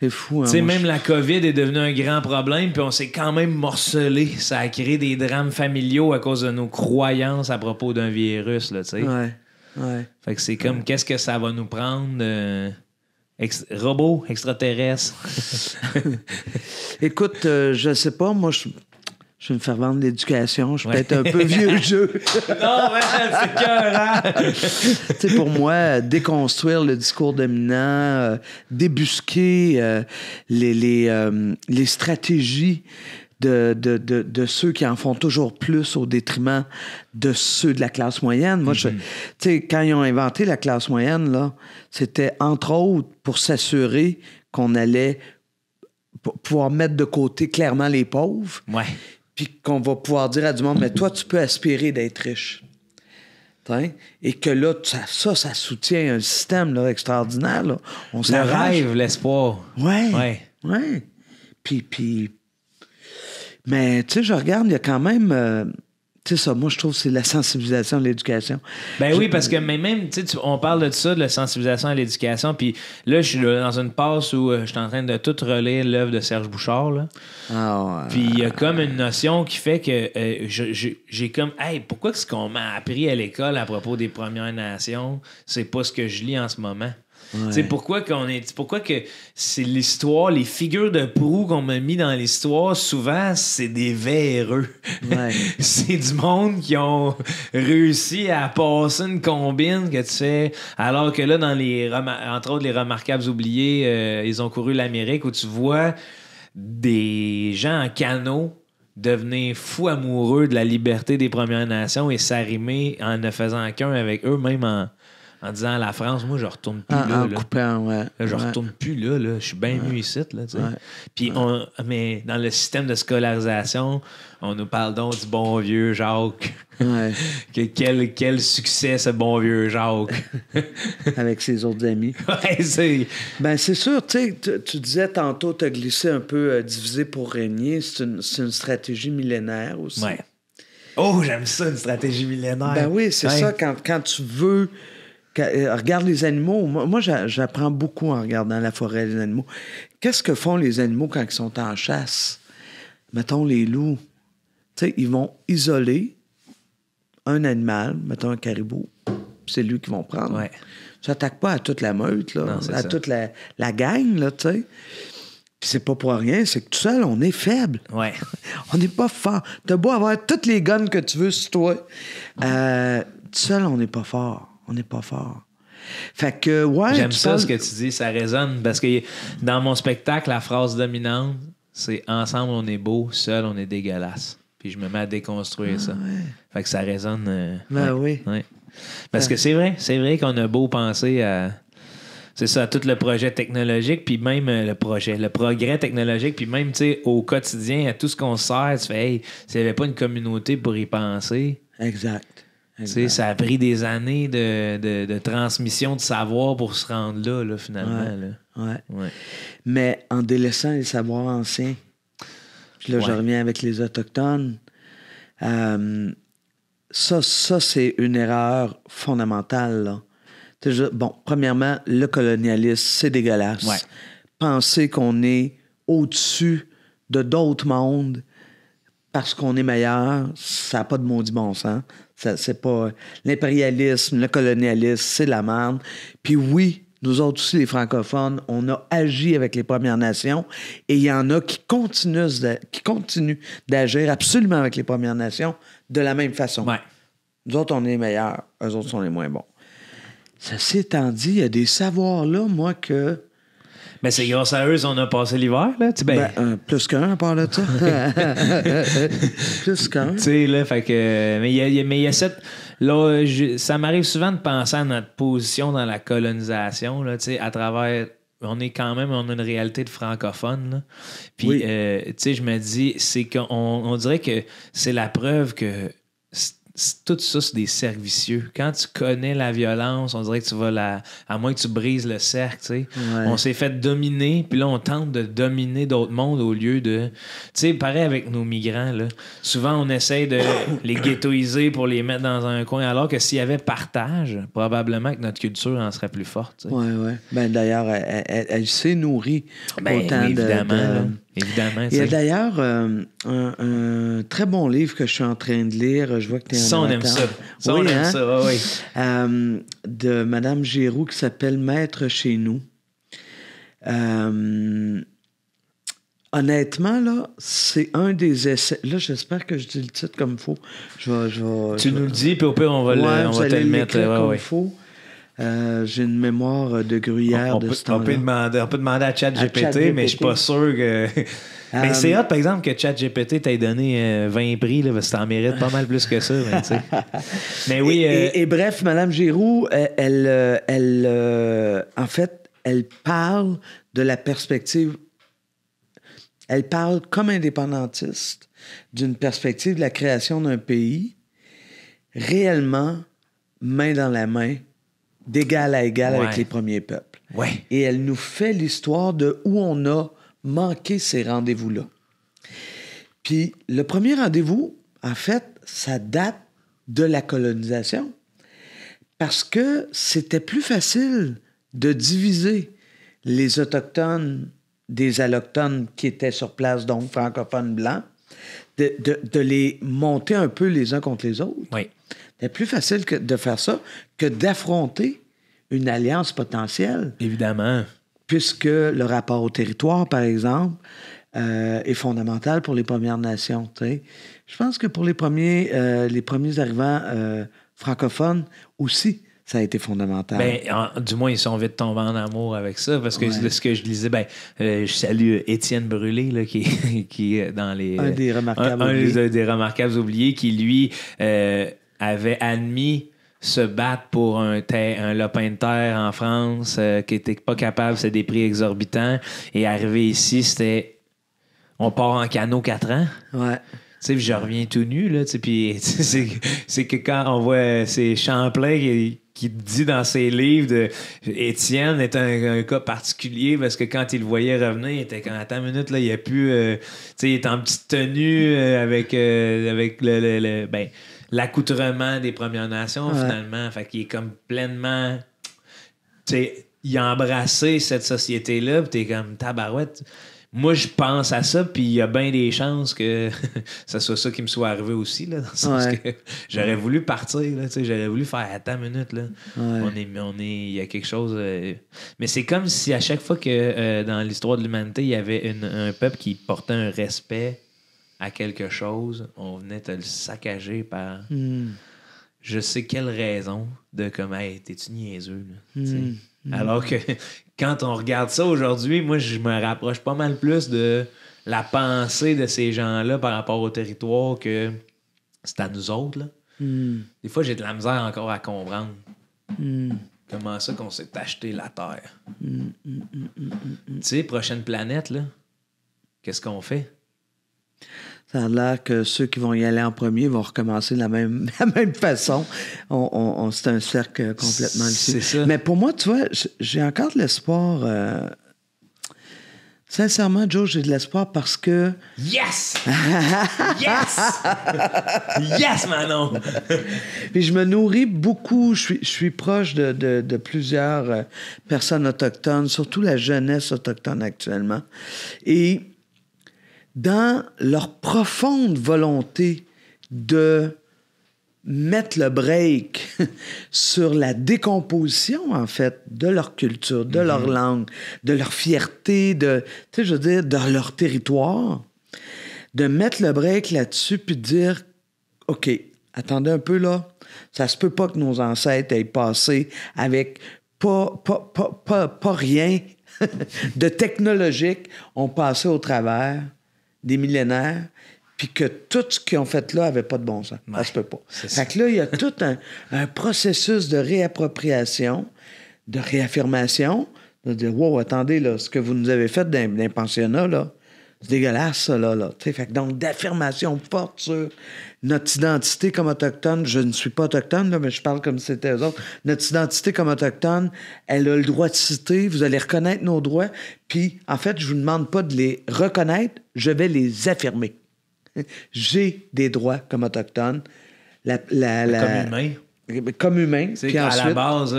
C'est fou. Hein, tu sais, même la COVID est devenue un grand problème, puis on s'est quand même morcelé. Ça a créé des drames familiaux à cause de nos croyances à propos d'un virus, là, tu sais. Ouais. Fait que c'est comme, qu'est-ce que ça va nous prendre? Robots, extraterrestres. Écoute, je sais pas, moi, je vais me faire vendre l'éducation. Je suis peut-être un peu vieux jeu. Non, mais c'est cœur, Tu sais, pour moi, déconstruire le discours dominant, débusquer les stratégies de ceux qui en font toujours plus au détriment de ceux de la classe moyenne. Moi, tu sais, quand ils ont inventé la classe moyenne, là, c'était entre autres pour s'assurer qu'on allait pouvoir mettre de côté clairement les pauvres. Ouais. Puis qu'on va pouvoir dire à du monde, mais toi, tu peux aspirer d'être riche. T'sais? Et que là, ça soutient un système là, extraordinaire. Là. On s'arrache. Le rêve, l'espoir. Ouais. Puis... Mais, tu sais, je regarde, il y a quand même... tu sais, ça, moi, je trouve que c'est la sensibilisation à l'éducation. Ben oui, parce que même, tu sais, on parle de ça, de la sensibilisation à l'éducation, puis là, je suis dans une passe où je suis en train de tout relire l'œuvre de Serge Bouchard, là. Puis il y a comme une notion qui fait que j'ai comme, hey, pourquoi ce qu'on m'a appris à l'école à propos des Premières Nations, c'est pas ce que je lis en ce moment? Ouais. Pourquoi que c'est l'histoire, les figures de proue qu'on m'a mis dans l'histoire, souvent, c'est des véreux. Ouais. C'est du monde qui ont réussi à passer une combine que tu fais, alors que là, dans entre autres, les Remarquables oubliés, ils ont couru l'Amérique, où tu vois des gens en canot devenir fous amoureux de la liberté des Premières Nations et s'arrimer en ne faisant qu'un avec eux, même en disant à la France, moi, je retourne plus là. Coupant, ouais. Là, je retourne plus là. Je suis bien mieux ici. Là, puis mais dans le système de scolarisation, on nous parle donc du bon vieux Jacques. Ouais. Quel succès, ce bon vieux Jacques. Avec ses autres amis. Ouais, c'est... Ben, c'est sûr, tu sais, tu disais tantôt, tu as glissé un peu diviser pour régner. C'est une stratégie millénaire aussi. Ouais. Oh, j'aime ça, une stratégie millénaire. Ben oui, c'est ça, quand tu veux... regarde les animaux. Moi, j'apprends beaucoup en regardant la forêt, les animaux. Qu'est-ce que font les animaux quand ils sont en chasse? Mettons les loups. Tu sais, ils vont isoler un animal, mettons un caribou, puis c'est lui qu'ils vont prendre. Ouais. Ils s'attaquent pas à toute la meute, là, non, à toute la gang, là, tu sais. Puis c'est pas pour rien, c'est que tout seul, on est faible. Ouais. On n'est pas fort. T'as beau avoir toutes les guns que tu veux sur toi. Tout seul, on n'est pas fort. On n'est pas fort. Fait que, ouais. J'aime ça, ce que tu dis, ça résonne. Parce que dans mon spectacle, la phrase dominante, c'est « Ensemble, on est beau, seul, on est dégueulasse ». Puis je me mets à déconstruire ça. Ouais. Fait que ça résonne. Oui. Ouais. Parce que c'est vrai qu'on a beau penser à... C'est ça, tout le projet technologique, puis même le progrès technologique, puis même, tu sais, au quotidien, à tout ce qu'on sert, tu fais, hey, s'il n'y avait pas une communauté pour y penser... Exact. Ça a pris des années de transmission de savoir pour se rendre là finalement. Ouais. Mais en délaissant les savoirs anciens, là, je reviens avec les Autochtones, ça c'est une erreur fondamentale. Là. Bon, premièrement, le colonialisme, c'est dégueulasse. Ouais. Penser qu'on est au-dessus de d'autres mondes parce qu'on est meilleur, ça n'a pas de maudit bon sens. C'est pas... L'impérialisme, le colonialisme, c'est de la merde. Puis oui, nous autres aussi, les francophones, on a agi avec les Premières Nations et il y en a qui continuent d'agir absolument avec les Premières Nations de la même façon. Ouais. Nous autres, on est les meilleurs. Eux autres sont les moins bons. Ceci étant dit, il y a des savoirs là, moi, que... Mais c'est grâce à eux qu'on a passé l'hiver, là. Plus qu'un, à part de ça. Plus qu'un. Tu sais, là, fait que... Mais il y a cette... Là, ça m'arrive souvent de penser à notre position dans la colonisation, là, tu sais, à travers on est quand même, on a une réalité de francophone. Là. Puis, tu sais, je me dis, c'est qu'on dirait que c'est la preuve que tout ça, c'est des cercles vicieux. Quand tu connais la violence, on dirait que tu vas à moins que tu brises le cercle, tu sais. Ouais. On s'est fait dominer, puis là, on tente de dominer d'autres mondes au lieu de... Tu sais, pareil avec nos migrants, là. Souvent, on essaie de les ghettoiser pour les mettre dans un coin, alors que s'il y avait partage, probablement que notre culture en serait plus forte. Oui, oui. Ben, d'ailleurs, elle s'est nourrie autant évidemment, évidemment. Il y a d'ailleurs un très bon livre que je suis en train de lire. Je vois que tu es ça, on aime ça. Ça, on aime ça, oui. De Mme Giroux qui s'appelle Maître chez nous. Honnêtement, là, c'est un des essais. Là, j'espère que je dis le titre comme il faut. Tu nous le dis, puis au pire, on va te le mettre comme il faut. J'ai une mémoire de gruyère de ce temps-là. On peut demander à ChatGPT, mais je suis pas sûr que... Mais c'est hot, par exemple, que ChatGPT t'ait donné 20 prix, là, parce que t'en mérites pas mal plus que ça. Mais oui... Et bref, Mme Giroux, en fait, elle parle de la perspective... Elle parle comme indépendantiste d'une perspective de la création d'un pays réellement main dans la main, d'égal à égal avec les premiers peuples. Ouais. Et elle nous fait l'histoire de où on a manqué ces rendez-vous-là. Puis le premier rendez-vous, en fait, ça date de la colonisation parce que c'était plus facile de diviser les Autochtones des Allochtones qui étaient sur place, donc francophones blancs, de les monter un peu les uns contre les autres. Oui. C'est plus facile de faire ça que d'affronter une alliance potentielle. Évidemment. Puisque le rapport au territoire, par exemple, est fondamental pour les Premières Nations. T'sais. Je pense que pour les premiers arrivants francophones aussi, ça a été fondamental. Du moins, ils sont vite tombés en amour avec ça, parce que ce que je disais, je salue Étienne Brûlé, là, qui est dans les... Un des remarquables oubliés. Un des remarquables oubliés, qui, lui, avait admis se battre pour un lopin de terre en France, qui n'était pas capable, c'est des prix exorbitants. Et arrivé ici, c'était... On part en canot 4 ans. Ouais. Tu sais, je reviens tout nu, là, tu sais, puis c'est que quand on voit c'est Champlain qui dit dans ses livres Étienne est un cas particulier parce que quand il le voyait revenir, il était comme, attends une minute, là, il n'y a plus... tu sais, il est en petite tenue avec l'accoutrement des Premières Nations, finalement. Fait qu'il est comme pleinement... Tu sais, il a embrassé cette société-là, puis t'es comme, tabarouette... Moi, je pense à ça, puis il y a bien des chances que ça soit ça qui me soit arrivé aussi, là, dans le sens que j'aurais voulu partir, là, j'aurais voulu faire « Attends une minute, là, il y a quelque chose... Mais c'est comme si à chaque fois que dans l'histoire de l'humanité, il y avait un peuple qui portait un respect à quelque chose, on venait te le saccager par je sais quelle raison de comme « Hey, t'es-tu niaiseux? » Alors que quand on regarde ça aujourd'hui, moi, je me rapproche pas mal plus de la pensée de ces gens-là par rapport au territoire que c'est à nous autres. Là. Des fois, j'ai de la misère encore à comprendre comment ça qu'on s'est acheté la Terre. Tu sais, prochaine planète, là, qu'est-ce qu'on fait? Ça a l'air que ceux qui vont y aller en premier vont recommencer de la même façon. C'est un cercle complètement c'est ça. Mais pour moi, tu vois, j'ai encore de l'espoir. Sincèrement, Joe, j'ai de l'espoir parce que... Yes! Yes! Yes, Manon! Puis je me nourris beaucoup. Je suis proche de plusieurs personnes autochtones, surtout la jeunesse autochtone actuellement. Et... dans leur profonde volonté de mettre le break sur la décomposition, en fait, de leur culture, de leur langue, de leur fierté, de leur territoire, de mettre le break là-dessus puis de dire, OK, attendez un peu là, ça se peut pas que nos ancêtres aient passé avec pas rien de technologique, ont passé au travers des millénaires, puis que tout ce qu'ils ont fait là n'avait pas de bon sens. Ça se peut pas. Fait que là, il y a tout un processus de réappropriation, de réaffirmation De dire, wow, attendez, là, ce que vous nous avez fait dans les pensionnats, là, c'est dégueulasse, ça, là. Fait que donc, d'affirmation forte sur notre identité comme autochtone. Je ne suis pas autochtone, là, mais je parle comme si c'était eux autres. Notre identité comme autochtone, elle a le droit de citer. Vous allez reconnaître nos droits. Puis, en fait, je vous demande pas de les reconnaître, je vais les affirmer. J'ai des droits comme autochtone. Comme humain. Comme humain. C'est puis qu'à ensuite, la base,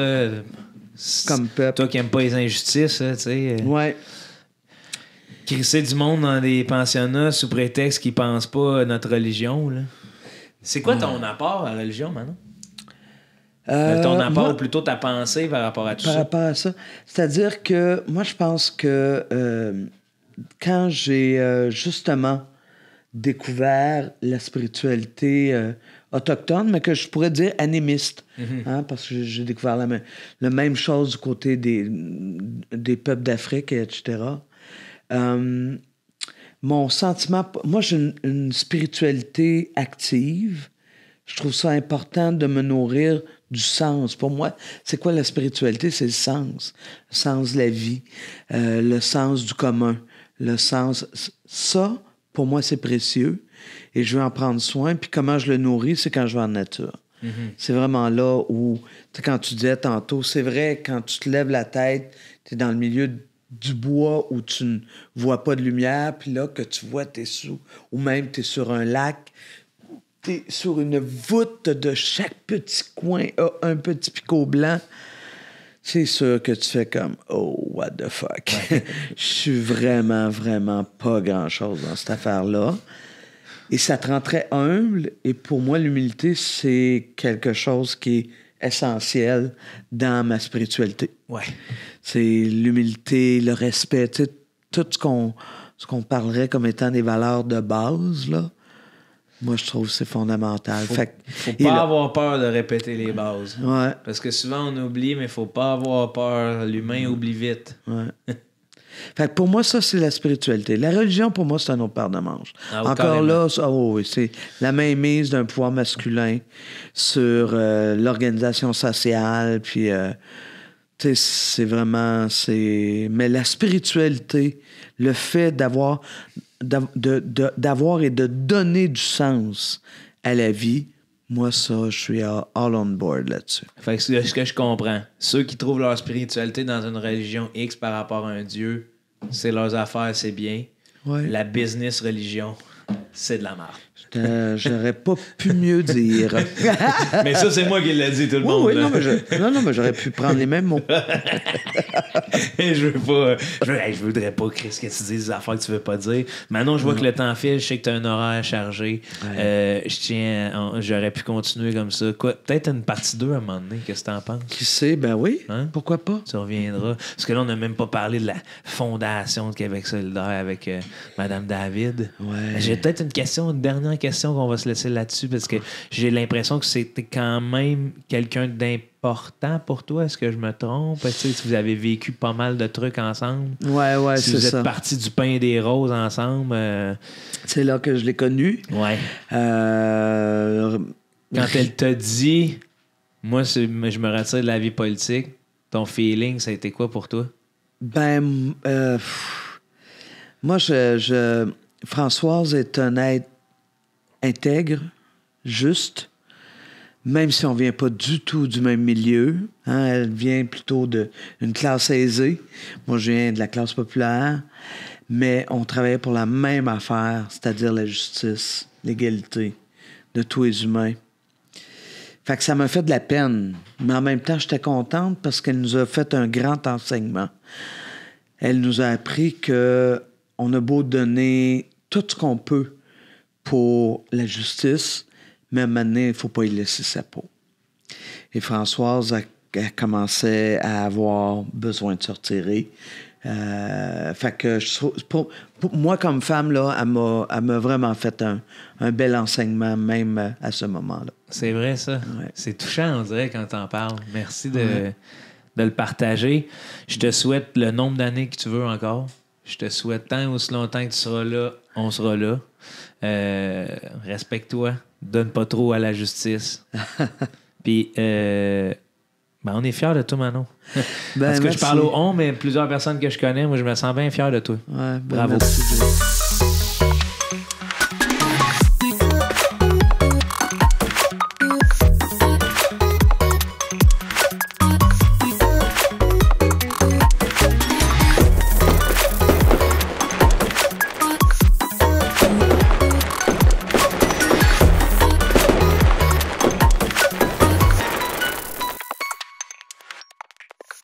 comme peuple. Toi qui n'aimes pas les injustices, tu sais. Ouais. Crisser du monde dans des pensionnats sous prétexte qu'ils pensent pas à notre religion. Là. C'est quoi ton apport à la religion, maintenant? Ton apport, ou plutôt ta pensée par rapport à tout ça? Par rapport à ça. C'est-à-dire que moi, je pense que quand j'ai justement découvert la spiritualité autochtone, mais que je pourrais dire animiste, parce que j'ai découvert la même chose du côté des peuples d'Afrique, etc. Mon sentiment... Moi, j'ai une spiritualité active. Je trouve ça important de me nourrir du sens. Pour moi, c'est quoi la spiritualité? C'est le sens. Le sens de la vie, le sens du commun, le sens... Ça, pour moi, c'est précieux et je veux en prendre soin. Puis comment je le nourris, c'est quand je vais en nature. C'est vraiment là où... Tu sais, quand tu disais tantôt, c'est vrai, quand tu te lèves la tête, tu es dans le milieu du bois où tu ne vois pas de lumière, puis là, que tu vois, t'es sous... Ou même, tu es sur un lac... T'es sur une voûte de chaque petit coin a un petit picot blanc, c'est sûr que tu fais comme « Oh, what the fuck? » Je suis vraiment, vraiment pas grand-chose dans cette affaire-là. Et ça te rend très humble. Et pour moi, l'humilité, c'est quelque chose qui est essentiel dans ma spiritualité. Ouais. C'est l'humilité, le respect, tu sais, tout ce qu'on parlerait comme étant des valeurs de base, là. Moi, je trouve que c'est fondamental. Faut pas avoir peur de répéter les bases. Ouais. Parce que souvent, on oublie, mais faut pas avoir peur. L'humain oublie vite. Ouais. Fait que pour moi, ça, c'est la spiritualité. La religion, pour moi, c'est un autre paire de manches. Encore carrément. Là, oui, c'est la mainmise d'un pouvoir masculin sur l'organisation sociale, puis... tu sais, c'est vraiment... Mais la spiritualité, le fait d'avoir et de donner du sens à la vie, moi, ça, je suis all on board là-dessus. Fait que ce que je comprends, ceux qui trouvent leur spiritualité dans une religion X par rapport à un Dieu, c'est leurs affaires, c'est bien. Ouais. La business religion, c'est de la merde. J'aurais pas pu mieux dire. Mais ça, c'est moi qui l'ai dit, tout le monde. Oui, non, mais j'aurais pu prendre les mêmes mots. Je voudrais pas, Chris, que tu dises des affaires que tu veux pas dire. Maintenant, je vois que le temps file, je sais que tu as un horaire chargé. Ouais. J'aurais pu continuer comme ça. Peut-être une partie 2 à un moment donné, qu'est-ce que tu en penses? Qui sait? Ben oui. Hein? Pourquoi pas? Tu reviendras. Parce que là, on n'a même pas parlé de la fondation de Québec solidaire avec Mme David. Ouais. J'ai peut-être une dernière question qu'on va se laisser là-dessus parce que j'ai l'impression que c'était quand même quelqu'un d'important pour toi. Est-ce que je me trompe? Tu sais, si vous avez vécu pas mal de trucs ensemble. Ouais, si c'est ça. Vous êtes partis du pain et des roses ensemble. C'est là que je l'ai connu. Ouais. Quand elle t'a dit, moi, je me retire de la vie politique, ton feeling, ça a été quoi pour toi? Ben, moi, Françoise est un être intègre, juste, même si on vient pas du tout du même milieu. Hein, elle vient plutôt d'une classe aisée. Moi, je viens de la classe populaire. Mais on travaillait pour la même affaire, c'est-à-dire la justice, l'égalité de tous les humains. Fait que ça m'a fait de la peine. Mais en même temps, j'étais contente parce qu'elle nous a fait un grand enseignement. Elle nous a appris qu'on a beau donner tout ce qu'on peut pour la justice, mais à un moment donné, il ne faut pas y laisser sa peau. Et Françoise elle commençait à avoir besoin de se retirer. Fait que pour moi, comme femme, là, elle m'a vraiment fait un bel enseignement, même à ce moment-là. C'est vrai, ça. Ouais. C'est touchant, on dirait, quand t'en parles. Merci de le partager. Je te souhaite le nombre d'années que tu veux encore. Je te souhaite tant ou aussi longtemps que tu seras là, on sera là. Respecte-toi. Donne pas trop à la justice. Puis, Ben, on est fiers de toi, Manon. Parce que je parle au on, mais plusieurs personnes que je connais, moi, je me sens bien fier de toi. Ouais, bravo. Merci.